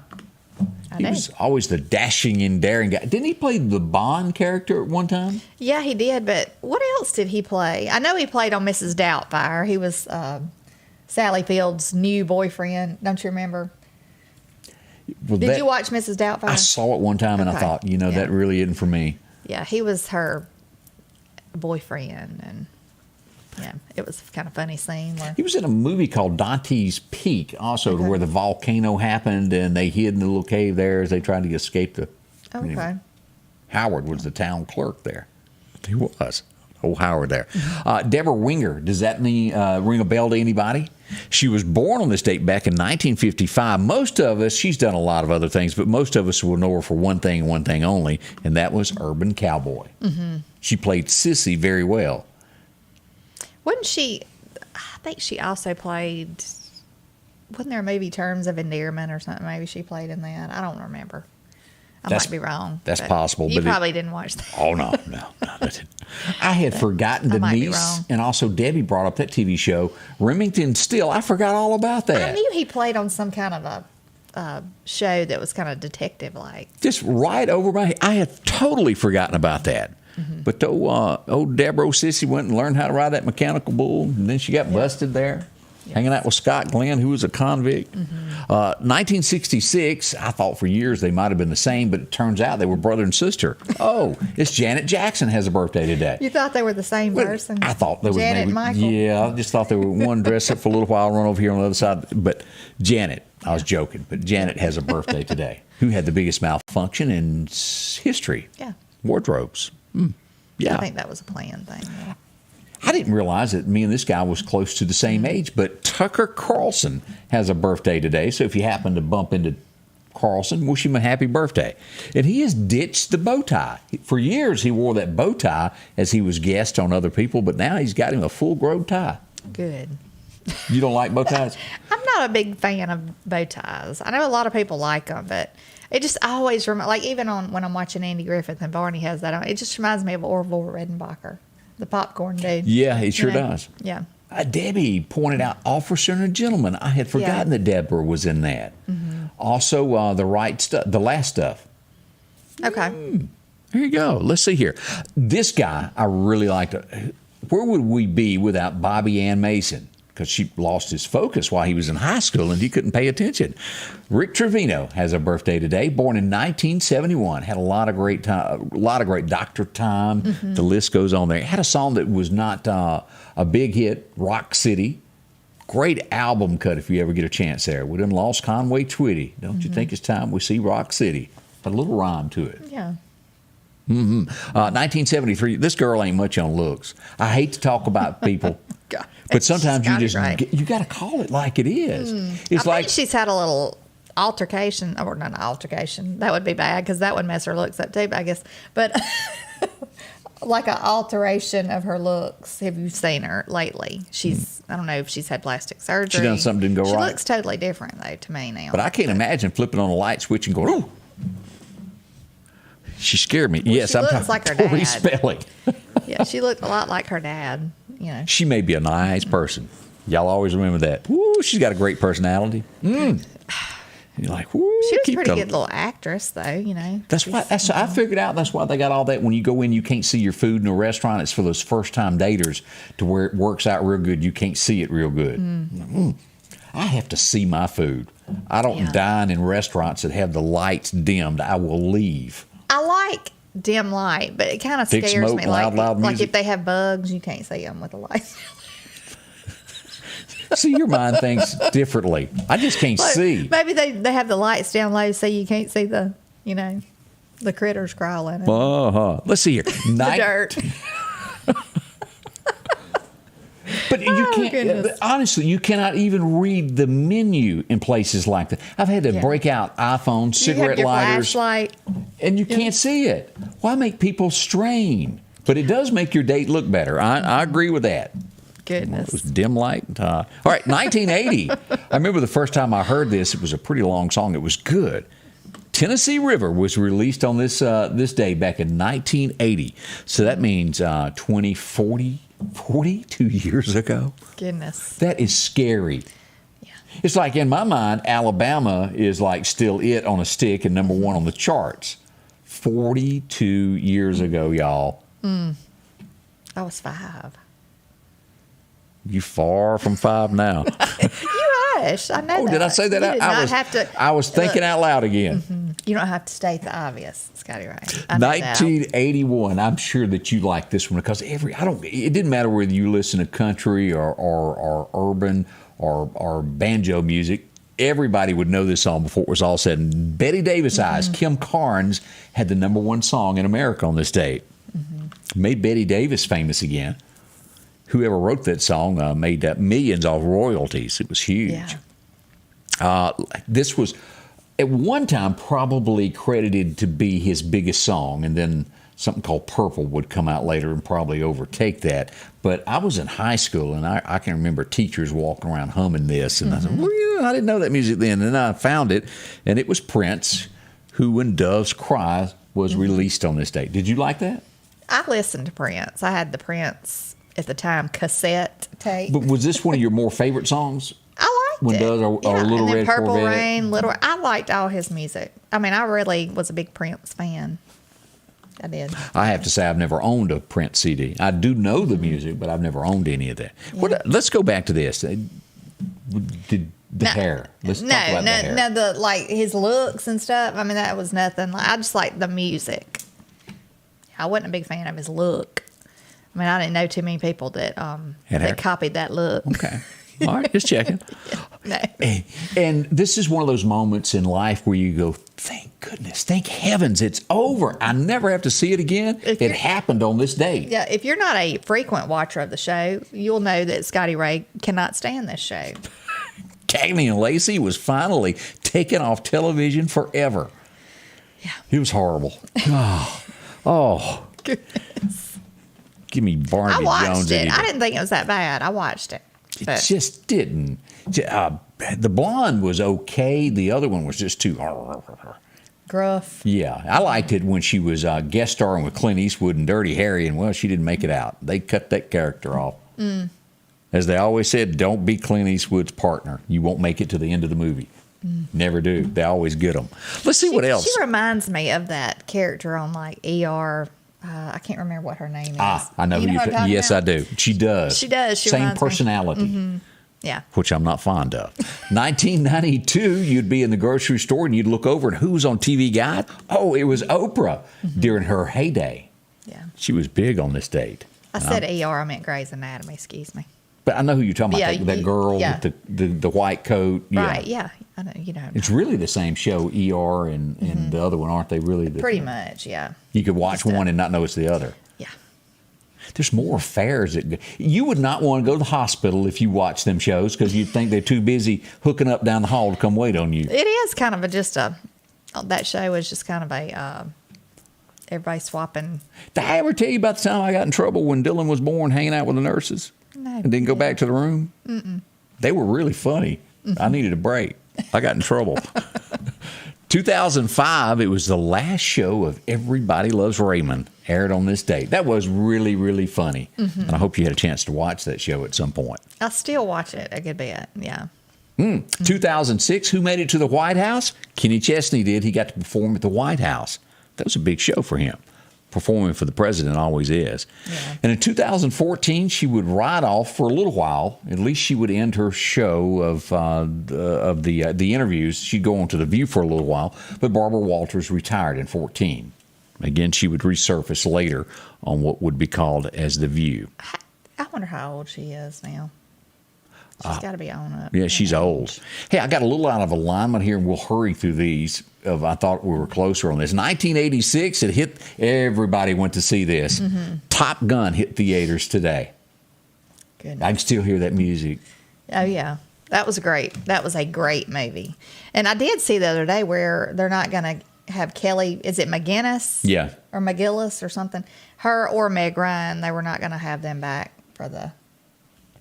He was always the dashing and daring guy. Didn't he play the Bond character at one time? Yeah, he did. But what else did he play? I know he played on Mrs. Doubtfire. He was Sally Field's new boyfriend. Don't you remember? Well, did you watch Mrs. Doubtfire? I saw it one time and I thought, that really isn't for me. Yeah, he was her boyfriend, and it was kind of funny scene. He was in a movie called Dante's Peak, also, where the volcano happened and they hid in the little cave there as they tried to escape the. Okay. Howard was the town clerk there. He was. Old Howard there. Deborah Winger, does that mean ring a bell to anybody? She was born on this date back in 1955. Most of us, she's done a lot of other things, but most of us will know her for one thing and one thing only, and that was Urban Cowboy. She played Sissy very well. Wasn't she, I think she also played, wasn't there a movie Terms of Endearment or something? Maybe she played in that. I don't remember. I might be wrong. That's possible. You probably didn't watch that. Oh, no. I had forgotten Denise, and also Debbie brought up that TV show, Remington Steele. I forgot all about that. I knew he played on some kind of a show that was kind of detective-like. Just right over my head. I had totally forgotten about that. But old Deborah Sissy went and learned how to ride that mechanical bull, and then she got busted there. Hanging out with Scott Glenn, who was a convict. 1966, I thought for years they might have been the same, but it turns out they were brother and sister. Oh, it's Janet Jackson has a birthday today. You thought they were the same person? I thought they were Janet and Michael? Yeah, I just thought they were one dress up for a little while, run over here on the other side. But Janet, I was joking, but Janet has a birthday today. Who had the biggest malfunction in history? Yeah. Wardrobes. Yeah. I think that was a planned thing. Yeah. I didn't realize that me and this guy was close to the same age, but Tucker Carlson has a birthday today. So if you happen to bump into Carlson, wish him a happy birthday. And he has ditched the bow tie. For years, he wore that bow tie as he was guest on other people, but now he's got him a full-grown tie. Good. You don't like bow ties? I'm not a big fan of bow ties. I know a lot of people like them, but it just always reminds, like even when I'm watching Andy Griffith and Barney has that on, it just reminds me of Orville Redenbacher. The popcorn dude. Yeah, he sure does. Yeah. Debbie pointed out Officer and a Gentleman. I had forgotten that Deborah was in that. Also, The Right Stuff, The Last Stuff. Okay. Here you go. Let's see here. This guy, I really liked. Where would we be without Bobby Ann Mason? Because she lost his focus while he was in high school and he couldn't pay attention. Rick Trevino has a birthday today, born in 1971. Had a lot of great time, a lot of great Dr. Time. The list goes on there. Had a song that was not a big hit, Rock City. Great album cut if you ever get a chance there. We done lost Conway Twitty. Don't you think it's time we see Rock City? Put a little rhyme to it. Yeah. 1973. This girl ain't much on looks. I hate to talk about people. But sometimes you got to call it like it is. It's I think she's had a little altercation, or not an altercation. That would be bad because that would mess her looks up too, I guess. But like an alteration of her looks. Have you seen her lately? She's I don't know if she's had plastic surgery. She done something didn't go right. She looks totally different though to me now. But I can't imagine flipping on a light switch and going, oh. She scared me. Well, yes, she I'm looks talking like her Tori dad. Spelling. Yeah, she looked a lot like her dad. You know. She may be a nice person. Y'all always remember that. Woo, she's got a great personality. You're like, woo. She was a pretty good little actress, though. You know. That's why. I figured out. That's why they got all that. When you go in, you can't see your food in a restaurant. It's for those first-time daters, to where it works out real good. You can't see it real good. I have to see my food. I don't dine in restaurants that have the lights dimmed. I will leave. I like dim light, but it kind of Thick scares smoke, me. loud Like music. if they have bugs, you can't see them with the lights. See, your mind thinks differently. I just can't see. Maybe they have the lights down low so you can't see the the critters crawling. Let's see here. The dirt. But you can't. Honestly, you cannot even read the menu in places like that. I've had to break out iPhone, cigarette you have your lighters, flashlight, and you can't see it. Why make people strain? But it does make your date look better. I agree with that. Goodness. It was dim light. All right, 1980. I remember the first time I heard this. It was a pretty long song. It was good. Tennessee River was released on this day back in 1980. So that means 42 years ago. Goodness. That is scary. Yeah. It's like, in my mind, Alabama is like still it on a stick and number one on the charts. 42 years ago, y'all. I was 5. You far from 5 now. You hush. I know that. Did I say that? You did not have to. I was thinking out loud again. You don't have to state the obvious, Scotty Ray. I know 1981. I'm sure that you like this one because it didn't matter whether you listen to country or urban or banjo music. Everybody would know this song before it was all said. And Betty Davis Eyes, Kim Carnes had the number one song in America on this date. Made Betty Davis famous again. Whoever wrote that song made millions off royalties. It was huge. Yeah. This was, at one time, probably credited to be his biggest song, and then something called Purple would come out later and probably overtake that. But I was in high school, and I can remember teachers walking around humming this, and I said, well, yeah, I didn't know that music then. And then I found it, and it was Prince, who, When Doves Cry, was released on this date. Did you like that? I listened to Prince. I had the Prince, at the time, cassette tape. But was this one of your more favorite songs? I liked When it. Doves or Little and then Red Purple Corvette? Rain, I liked all his music. I mean, I really was a big Prince fan. I did. I have to say I've never owned a Prince CD. I do know the music, but I've never owned any of that. Yeah. Let's go back to this. Hair. Let's talk about the hair. No, his looks and stuff. I mean, that was nothing. I just liked the music. I wasn't a big fan of his look. I mean, I didn't know too many people that copied that look. Okay. All right, just checking. No. And this is one of those moments in life where you go, thank goodness, thank heavens, it's over. I never have to see it again. It happened on this date. Yeah, if you're not a frequent watcher of the show, you'll know that Scotty Ray cannot stand this show. Cagney and Lacey was finally taken off television forever. Yeah. It was horrible. Oh. Goodness. Give me Barnaby I watched Jones. it. I didn't think it was that bad. I watched it. It just didn't. The blonde was okay. The other one was just too gruff. Yeah, I liked it when she was guest starring with Clint Eastwood and Dirty Harry, and well, she didn't make it out. They cut that character off. As they always said, don't be Clint Eastwood's partner. You won't make it to the end of the movie. Never do. They always get them. Let's see what else. She reminds me of that character on ER. I can't remember what her name is. I know who you're talking about. Yes, I do. She does. She does. She Same personality. Yeah. Which I'm not fond of. 1992, you'd be in the grocery store and you'd look over and who was on TV Guide? Oh, it was Oprah during her heyday. Yeah. She was big on this date. I said ER, I meant Grey's Anatomy, excuse me. But I know who you're talking about, that girl yeah. with the white coat. Yeah. Right, yeah. I know, It's really the same show, ER and the other one, aren't they really? Pretty much, yeah. You could watch one and not know it's the other. Yeah. There's more affairs. You would not want to go to the hospital if you watch them shows because you'd think they're too busy hooking up down the hall to come wait on you. It is kind of that show is just kind of everybody swapping. Did I ever tell you about the time I got in trouble when Dylan was born hanging out with the nurses? No. And didn't go back to the room? They were really funny. I needed a break. I got in trouble. 2005, it was the last show of Everybody Loves Raymond, aired on this date. That was really, really funny. And I hope you had a chance to watch that show at some point. I still watch it a good bit. Yeah. 2006, who made it to the White House? Kenny Chesney did. He got to perform at the White House. That was a big show for him. Performing for the president always is. Yeah. And in 2014, she would ride off for a little while. At least she would end her show of the interviews. She'd go on to The View for a little while. But Barbara Walters retired in 2014. Again, she would resurface later on what would be called as The View. I wonder how old she is now. She's got to be on up. Yeah, she's old. Hey, I got a little out of alignment here, and we'll hurry through these. I thought we were closer on this. 1986, it hit. Everybody went to see this. Top Gun hit theaters today. Goodness. I can still hear that music. Oh, yeah. That was great. That was a great movie. And I did see the other day where they're not going to have Kelly, is it McGinnis? Yeah. Or McGillis or something? Her or Meg Ryan, they were not going to have them back for the...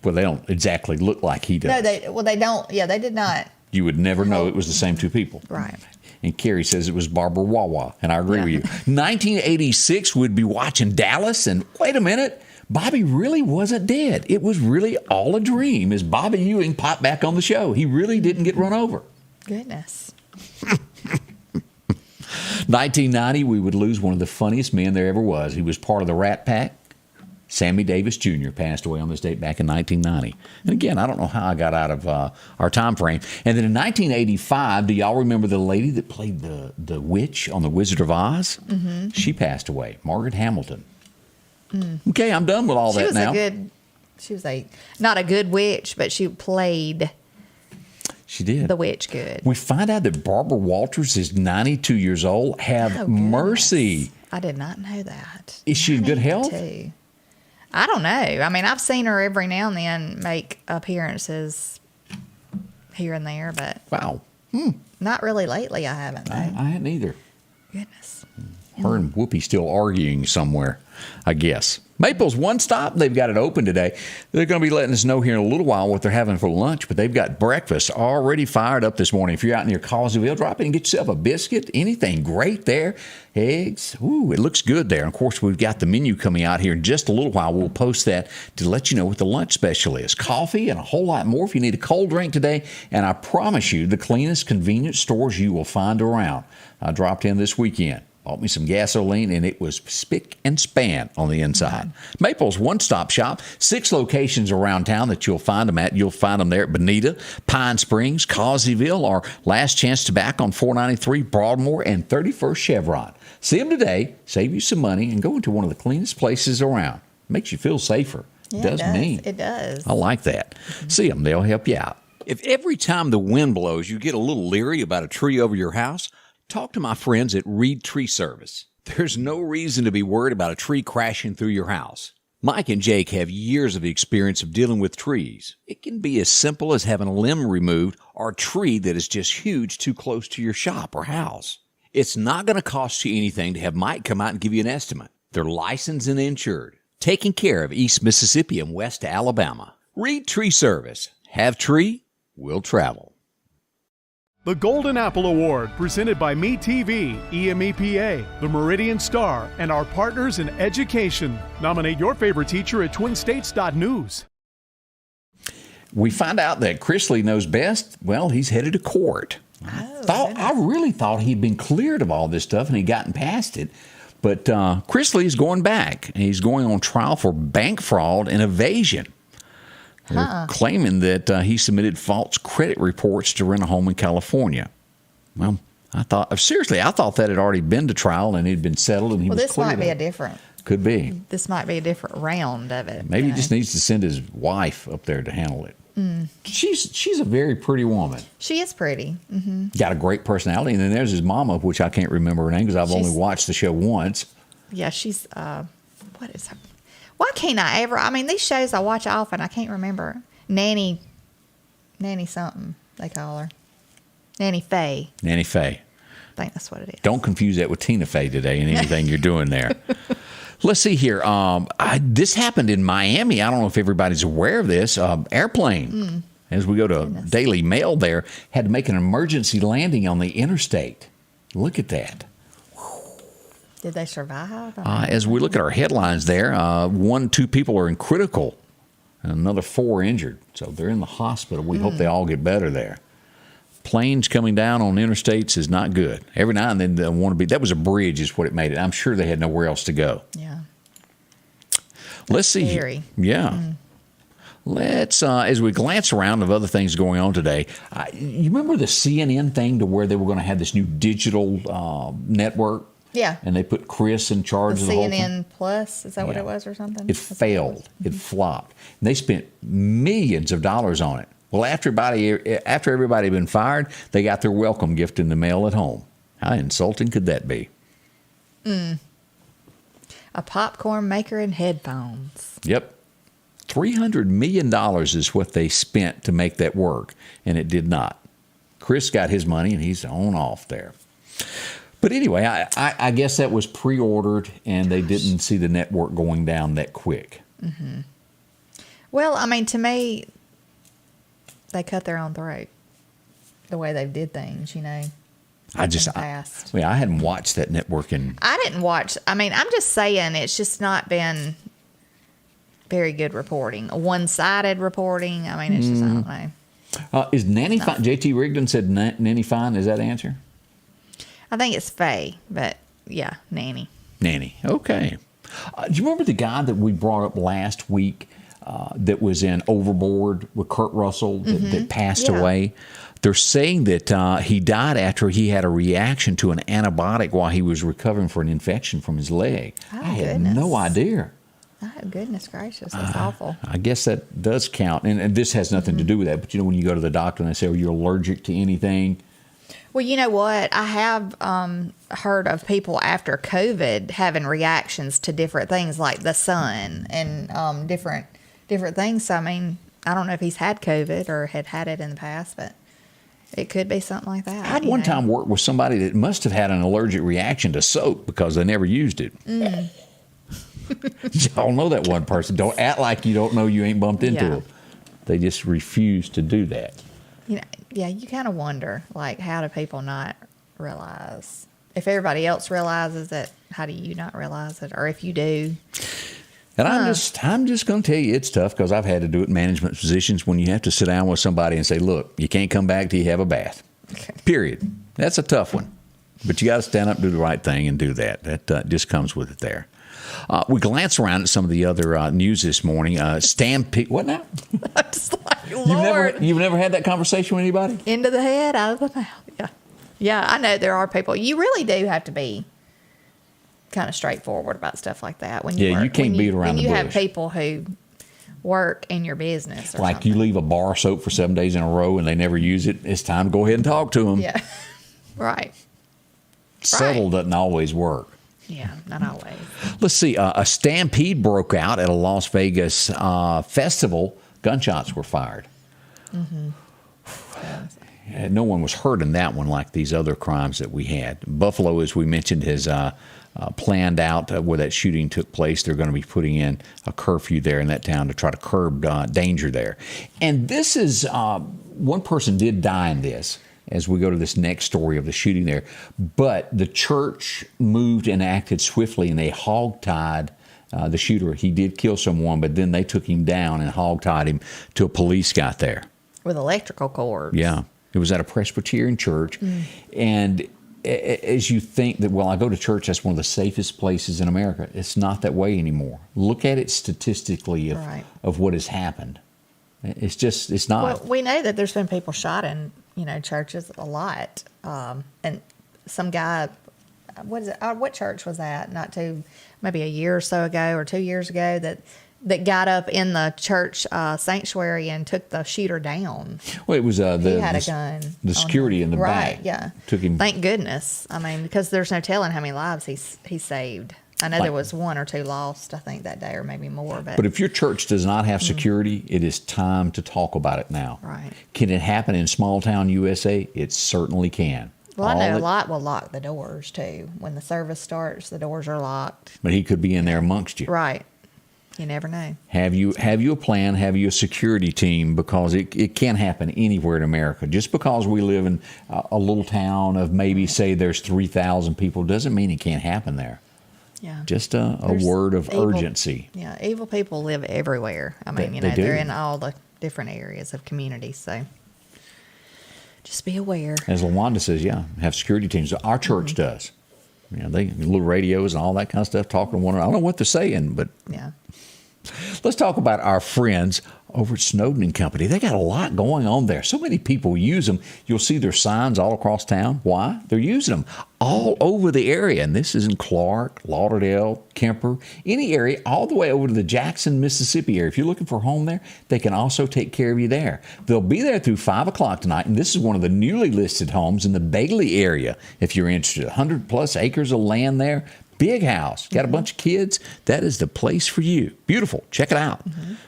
Well, they don't exactly look like he does. No, they don't. Yeah, they did not. You would never know it was the same two people. Right. And Carrie says it was Barbara Wawa, and I agree with you. 1986, we'd be watching Dallas, and wait a minute, Bobby really wasn't dead. It was really all a dream as Bobby Ewing popped back on the show. He really didn't get run over. Goodness. 1990, we would lose one of the funniest men there ever was. He was part of the Rat Pack. Sammy Davis Jr. passed away on this date back in 1990. And again, I don't know how I got out of our time frame. And then in 1985, do y'all remember the lady that played the witch on The Wizard of Oz? She passed away, Margaret Hamilton. Okay, I'm done with all that now. She was not a good witch, but she played She did. The witch good. We find out that Barbara Walters is 92 years old. Have mercy. I did not know that. Is she in good health? I don't know. I mean, I've seen her every now and then make appearances here and there, but wow, not really lately. I haven't. I hadn't either. Goodness. Her and Whoopi still arguing somewhere, I guess. Maple's One Stop, they've got it open today. They're going to be letting us know here in a little while what they're having for lunch, but they've got breakfast already fired up this morning. If you're out near Causeyville, drop in and get yourself a biscuit, anything great there. Eggs, ooh, it looks good there. And of course, we've got the menu coming out here in just a little while. We'll post that to let you know what the lunch special is. Coffee and a whole lot more if you need a cold drink today. And I promise you, the cleanest convenience stores you will find around. I dropped in this weekend. Bought me some gasoline, and it was spick and span on the inside. Maple's one-stop shop, 6 locations around town that you'll find them at. You'll find them there at Bonita, Pine Springs, Causeyville, or Last Chance Tobacco on 493 Broadmoor and 31st Chevron. See them today, save you some money, and go into one of the cleanest places around. Makes you feel safer. Yeah, it does me. It does. I like that. See them. They'll help you out. If every time the wind blows you get a little leery about a tree over your house, talk to my friends at Reed Tree Service. There's no reason to be worried about a tree crashing through your house. Mike and Jake have years of experience of dealing with trees. It can be as simple as having a limb removed or a tree that is just huge too close to your shop or house. It's not going to cost you anything to have Mike come out and give you an estimate. They're licensed and insured, taking care of East Mississippi and West Alabama. Reed Tree Service. Have tree, will travel. The Golden Apple Award, presented by MeTV, EMEPA, the Meridian Star, and our partners in education. Nominate your favorite teacher at twinstates.news. We find out that Chris Lee knows best. Well, he's headed to court. I really thought he'd been cleared of all this stuff and he'd gotten past it. But Chris Lee is going back. He's going on trial for bank fraud and evasion. They're claiming that he submitted false credit reports to rent a home in California. Well, I thought that had already been to trial and he'd been settled and he was cleared. Well, this might be a different. Could be. This might be a different round of it. Maybe he just needs to send his wife up there to handle it. She's a very pretty woman. She is pretty. Got a great personality. And then there's his mama, which I can't remember her name because I've only watched the show once. Yeah, she's, what is her? Why can't I ever? I mean, these shows I watch often, I can't remember. Nanny something, they call her. Nanny Faye. Nanny Faye. I think that's what it is. Don't confuse that with Tina Fey today and anything you're doing there. Let's see here. This happened in Miami. I don't know if everybody's aware of this. Airplane, as we go to Daily Mail there, had to make an emergency landing on the interstate. Look at that. Did they survive? As we look at our headlines there, 2 people are in critical, and another 4 injured. So they're in the hospital. We hope they all get better there. Planes coming down on interstates is not good. Every now and then they want to be. That was a bridge is what it made it. I'm sure they had nowhere else to go. Yeah. Let's see. Scary. Yeah. Let's, as we glance around of other things going on today, you remember the CNN thing to where they were going to have this new digital network? Yeah. And they put Chris in charge of the whole thing. CNN Plus, is that what it was or something? It failed. It flopped. And they spent millions of dollars on it. Well, after everybody had been fired, they got their welcome gift in the mail at home. How insulting could that be? A popcorn maker and headphones. Yep. $300 million is what they spent to make that work, and it did not. Chris got his money, and he's on off there. But anyway, I guess that was pre-ordered, and they didn't see the network going down that quick. Mm-hmm. Well, I mean, to me, they cut their own throat. The way they did things, you know. I hadn't watched that network in. I didn't watch. I mean, I'm just saying it's just not been very good reporting. One-sided reporting. I mean, it's just, I don't know. Is Nanny fine? JT Rigdon said Nanny fine. Is that the answer? I think it's Faye, but yeah, Nanny. Nanny. Okay. Do you remember the guy that we brought up last week that was in Overboard with Kurt Russell that passed away? They're saying that he died after he had a reaction to an antibiotic while he was recovering from an infection from his leg. Oh, I had no idea. Oh, goodness gracious. That's awful. I guess that does count. And this has nothing to do with that. But, you know, when you go to the doctor and they say, oh, you're allergic to anything. Well, you know what? I have heard of people after COVID having reactions to different things like the sun and different things. So, I mean, I don't know if he's had COVID or had it in the past, but it could be something like that. I had one time worked with somebody that must have had an allergic reaction to soap because they never used it. Y'all know that one person. Don't act like you don't know you ain't bumped into them. They just refuse to do that. You know, yeah, you kind of wonder, like, how do people not realize? If everybody else realizes it, how do you not realize it? Or if you do. And I'm just going to tell you it's tough because I've had to do it in management positions when you have to sit down with somebody and say, look, you can't come back till you have a bath. Period. That's a tough one. But you got to stand up and do the right thing and do that. That just comes with it there. We glance around at some of the other news this morning. Stampede. What now? I'm just like, Lord. You've never had that conversation with anybody? Into the head, out of the mouth. Yeah. Yeah, I know there are people. You really do have to be kind of straightforward about stuff like that. When you work, you can't beat around the bush. When you have people who work in your business or like something. You leave a bar of soap for 7 days in a row and they never use it, it's time to go ahead and talk to them. Yeah. Right. Subtle doesn't always work. Yeah, not always. Let's see. A stampede broke out at a Las Vegas festival. Gunshots were fired. No one was hurt in that one like these other crimes that we had. Buffalo, as we mentioned, has planned out where that shooting took place. They're going to be putting in a curfew there in that town to try to curb danger there. And this is, one person did die in this, as we go to this next story of the shooting there. But the church moved and acted swiftly, and they hogtied the shooter. He did kill someone, but then they took him down and hogtied him till police got there. With electrical cords. Yeah. It was at a Presbyterian church. And as you think that, well, I go to church, that's one of the safest places in America. It's not that way anymore. Look at it statistically of what has happened. It's not. Well, we know that there's been people shot in, churches a lot. And some guy, what church was that? Maybe a year or so ago or 2 years ago that got up in the church sanctuary and took the shooter down. Well, it was he had a gun. The security in the back. Right, yeah. Took him. Thank goodness. I mean, because there's no telling how many lives he saved. I know there was 1 or 2 lost, I think, that day, or maybe more. But if your church does not have security, it is time to talk about it now. Right. Can it happen in small town USA? It certainly can. Well, I know a lot will lock the doors, too. When the service starts, the doors are locked. But he could be in there amongst you. Right. You never know. Have you a plan? Have you a security team? Because it can happen anywhere in America. Just because we live in a little town of maybe, say, there's 3,000 people doesn't mean it can't happen there. Yeah. Just a word of urgency. Yeah, evil people live everywhere. I mean, they're in all the different areas of communities, so just be aware. As LaWanda says, have security teams. Our church does. They little radios and all that kind of stuff, talking to one another. I don't know what they're saying, but yeah. Let's talk about our friends over at Snowden and Company. They got a lot going on there. So many people use them. You'll see their signs all across town. Why? They're using them all over the area. And this is in Clark, Lauderdale, Kemper, any area, all the way over to the Jackson, Mississippi area. If you're looking for a home there, they can also take care of you there. They'll be there through 5 o'clock tonight. And this is one of the newly listed homes in the Bailey area. If you're interested, 100 plus acres of land there. Big house, got a bunch of kids. That is the place for you. Beautiful. Check it out.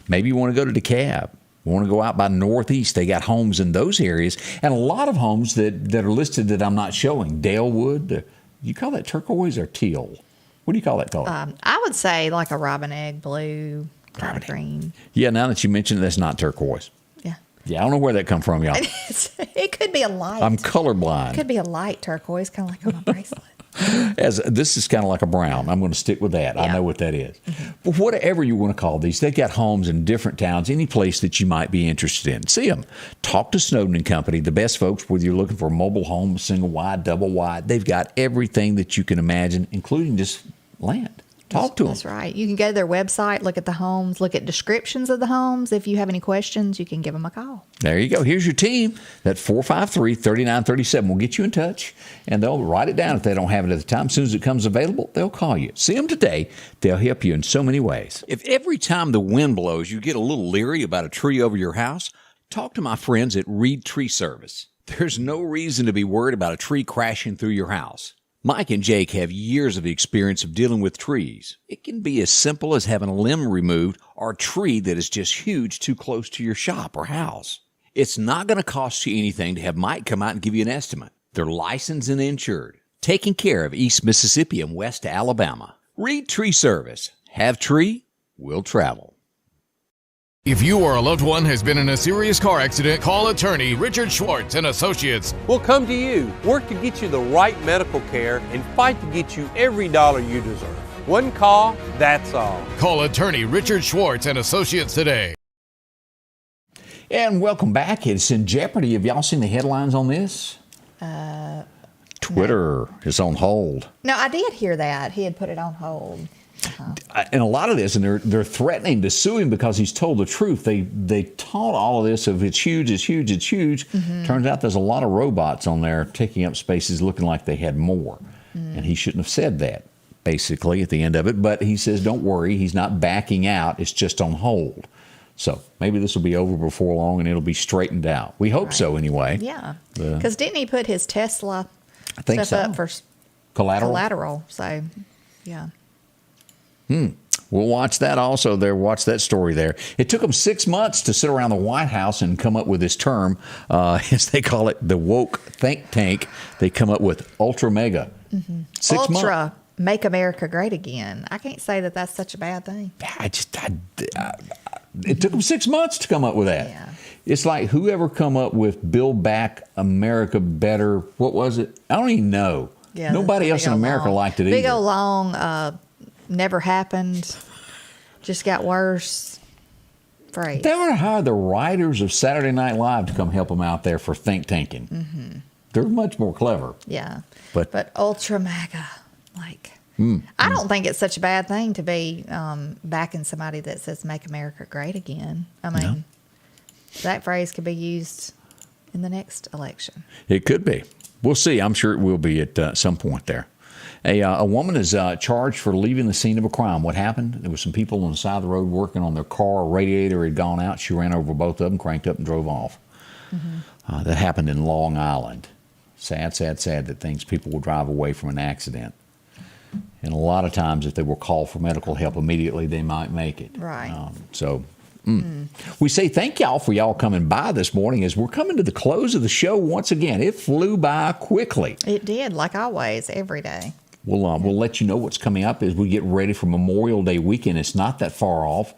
Maybe you want to go to DeKalb. You want to go out by Northeast. They got homes in those areas. And a lot of homes that are listed that I'm not showing. Dalewood. You call that turquoise or teal? What do you call that color? I would say like a robin egg blue, kind of green. Yeah, now that you mention it, that's not turquoise. Yeah, I don't know where that come from, y'all. It could be a light. I'm colorblind. It could be a light turquoise, kind of like on my bracelet. This is kind of like a brown. I'm going to stick with that. I know what that is. But whatever you want to call these, they got homes in different towns, any place that you might be interested in. See them. Talk to Snowden and Company, the best folks, whether you're looking for a mobile home, single wide, double wide. They've got everything that you can imagine, including just land. Talk to them. That's right. You can go to their website, look at the homes, look at descriptions of the homes. If you have any questions, you can give them a call. There you go. Here's your team. That 453-3937 will get you in touch, and they'll write it down if they don't have it at the time. As soon as it comes available, they'll call you. See them today. They'll help you in so many ways. If every time the wind blows you get a little leery about a tree over your house, talk to my friends at Reed Tree Service. There's no reason to be worried about a tree crashing through your house. Mike and Jake have years of experience of dealing with trees. It can be as simple as having a limb removed or a tree that is just huge too close to your shop or house. It's not going to cost you anything to have Mike come out and give you an estimate. They're licensed and insured, taking care of East Mississippi and West Alabama. Reed Tree Service. Have tree, will travel. If you or a loved one has been in a serious car accident, call attorney Richard Schwartz and Associates. We'll come to you, work to get you the right medical care, and fight to get you every dollar you deserve. One call, that's all. Call attorney Richard Schwartz and Associates today. And welcome back. It's in jeopardy. Have y'all seen the headlines on this? Twitter is on hold. No, I did hear that. He had put it on hold. And a lot of this, and they're threatening to sue him because he's told the truth. They taught all of this of it's huge, it's huge, it's huge. Turns out there's a lot of robots on there taking up spaces looking like they had more. And he shouldn't have said that, basically, at the end of it. But he says, don't worry, he's not backing out. It's just on hold. So maybe this will be over before long and it'll be straightened out. We hope so anyway. Yeah. Because didn't he put his Tesla stuff up for collateral? So, yeah. We'll watch that also there. Watch that story there. It took them 6 months to sit around the White House and come up with this term, as they call it, the woke think tank. They come up with ultra mega. 6 months. Ultra make America great again. I can't say that that's such a bad thing. It took them 6 months to come up with that. Yeah. It's like whoever come up with Build Back America Better. What was it? I don't even know. Yeah, nobody else in America liked it either. Big old long, never happened, just got worse phrase. They ought to hire the writers of Saturday Night Live to come help them out there for think tanking. They're much more clever. Yeah. But ultra mega, I don't think it's such a bad thing to be backing somebody that says make America great again. I mean, that phrase could be used in the next election. It could be. We'll see. I'm sure it will be at some point there. A woman is charged for leaving the scene of a crime. What happened? There were some people on the side of the road working on their car. A radiator had gone out. She ran over both of them, cranked up, and drove off. That happened in Long Island. Sad, sad, sad that people will drive away from an accident. And a lot of times, if they were called for medical help immediately, they might make it. Right. We say thank y'all for y'all coming by this morning as we're coming to the close of the show once again. It flew by quickly. It did, like always, every day. We'll let you know what's coming up as we get ready for Memorial Day weekend. It's not that far off.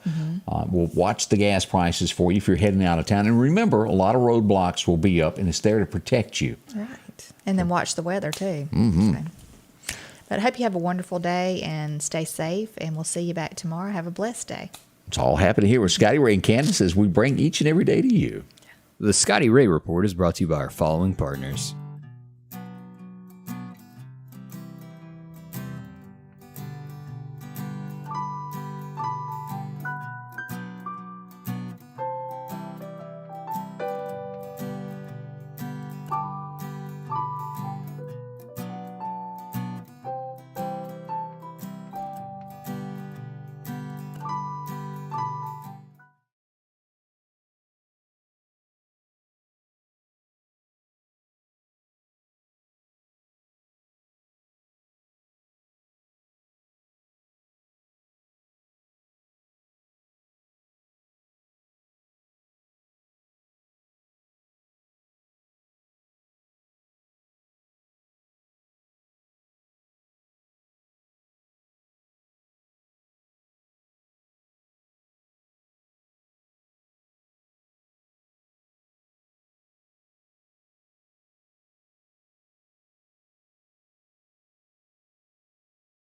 We'll watch the gas prices for you if you're heading out of town. And remember, a lot of roadblocks will be up, and it's there to protect you. Right. And then watch the weather, too. So. But I hope you have a wonderful day and stay safe, and we'll see you back tomorrow. Have a blessed day. It's all happening here with Scotty Ray and Candace as we bring each and every day to you. The Scotty Ray Report is brought to you by our following partners: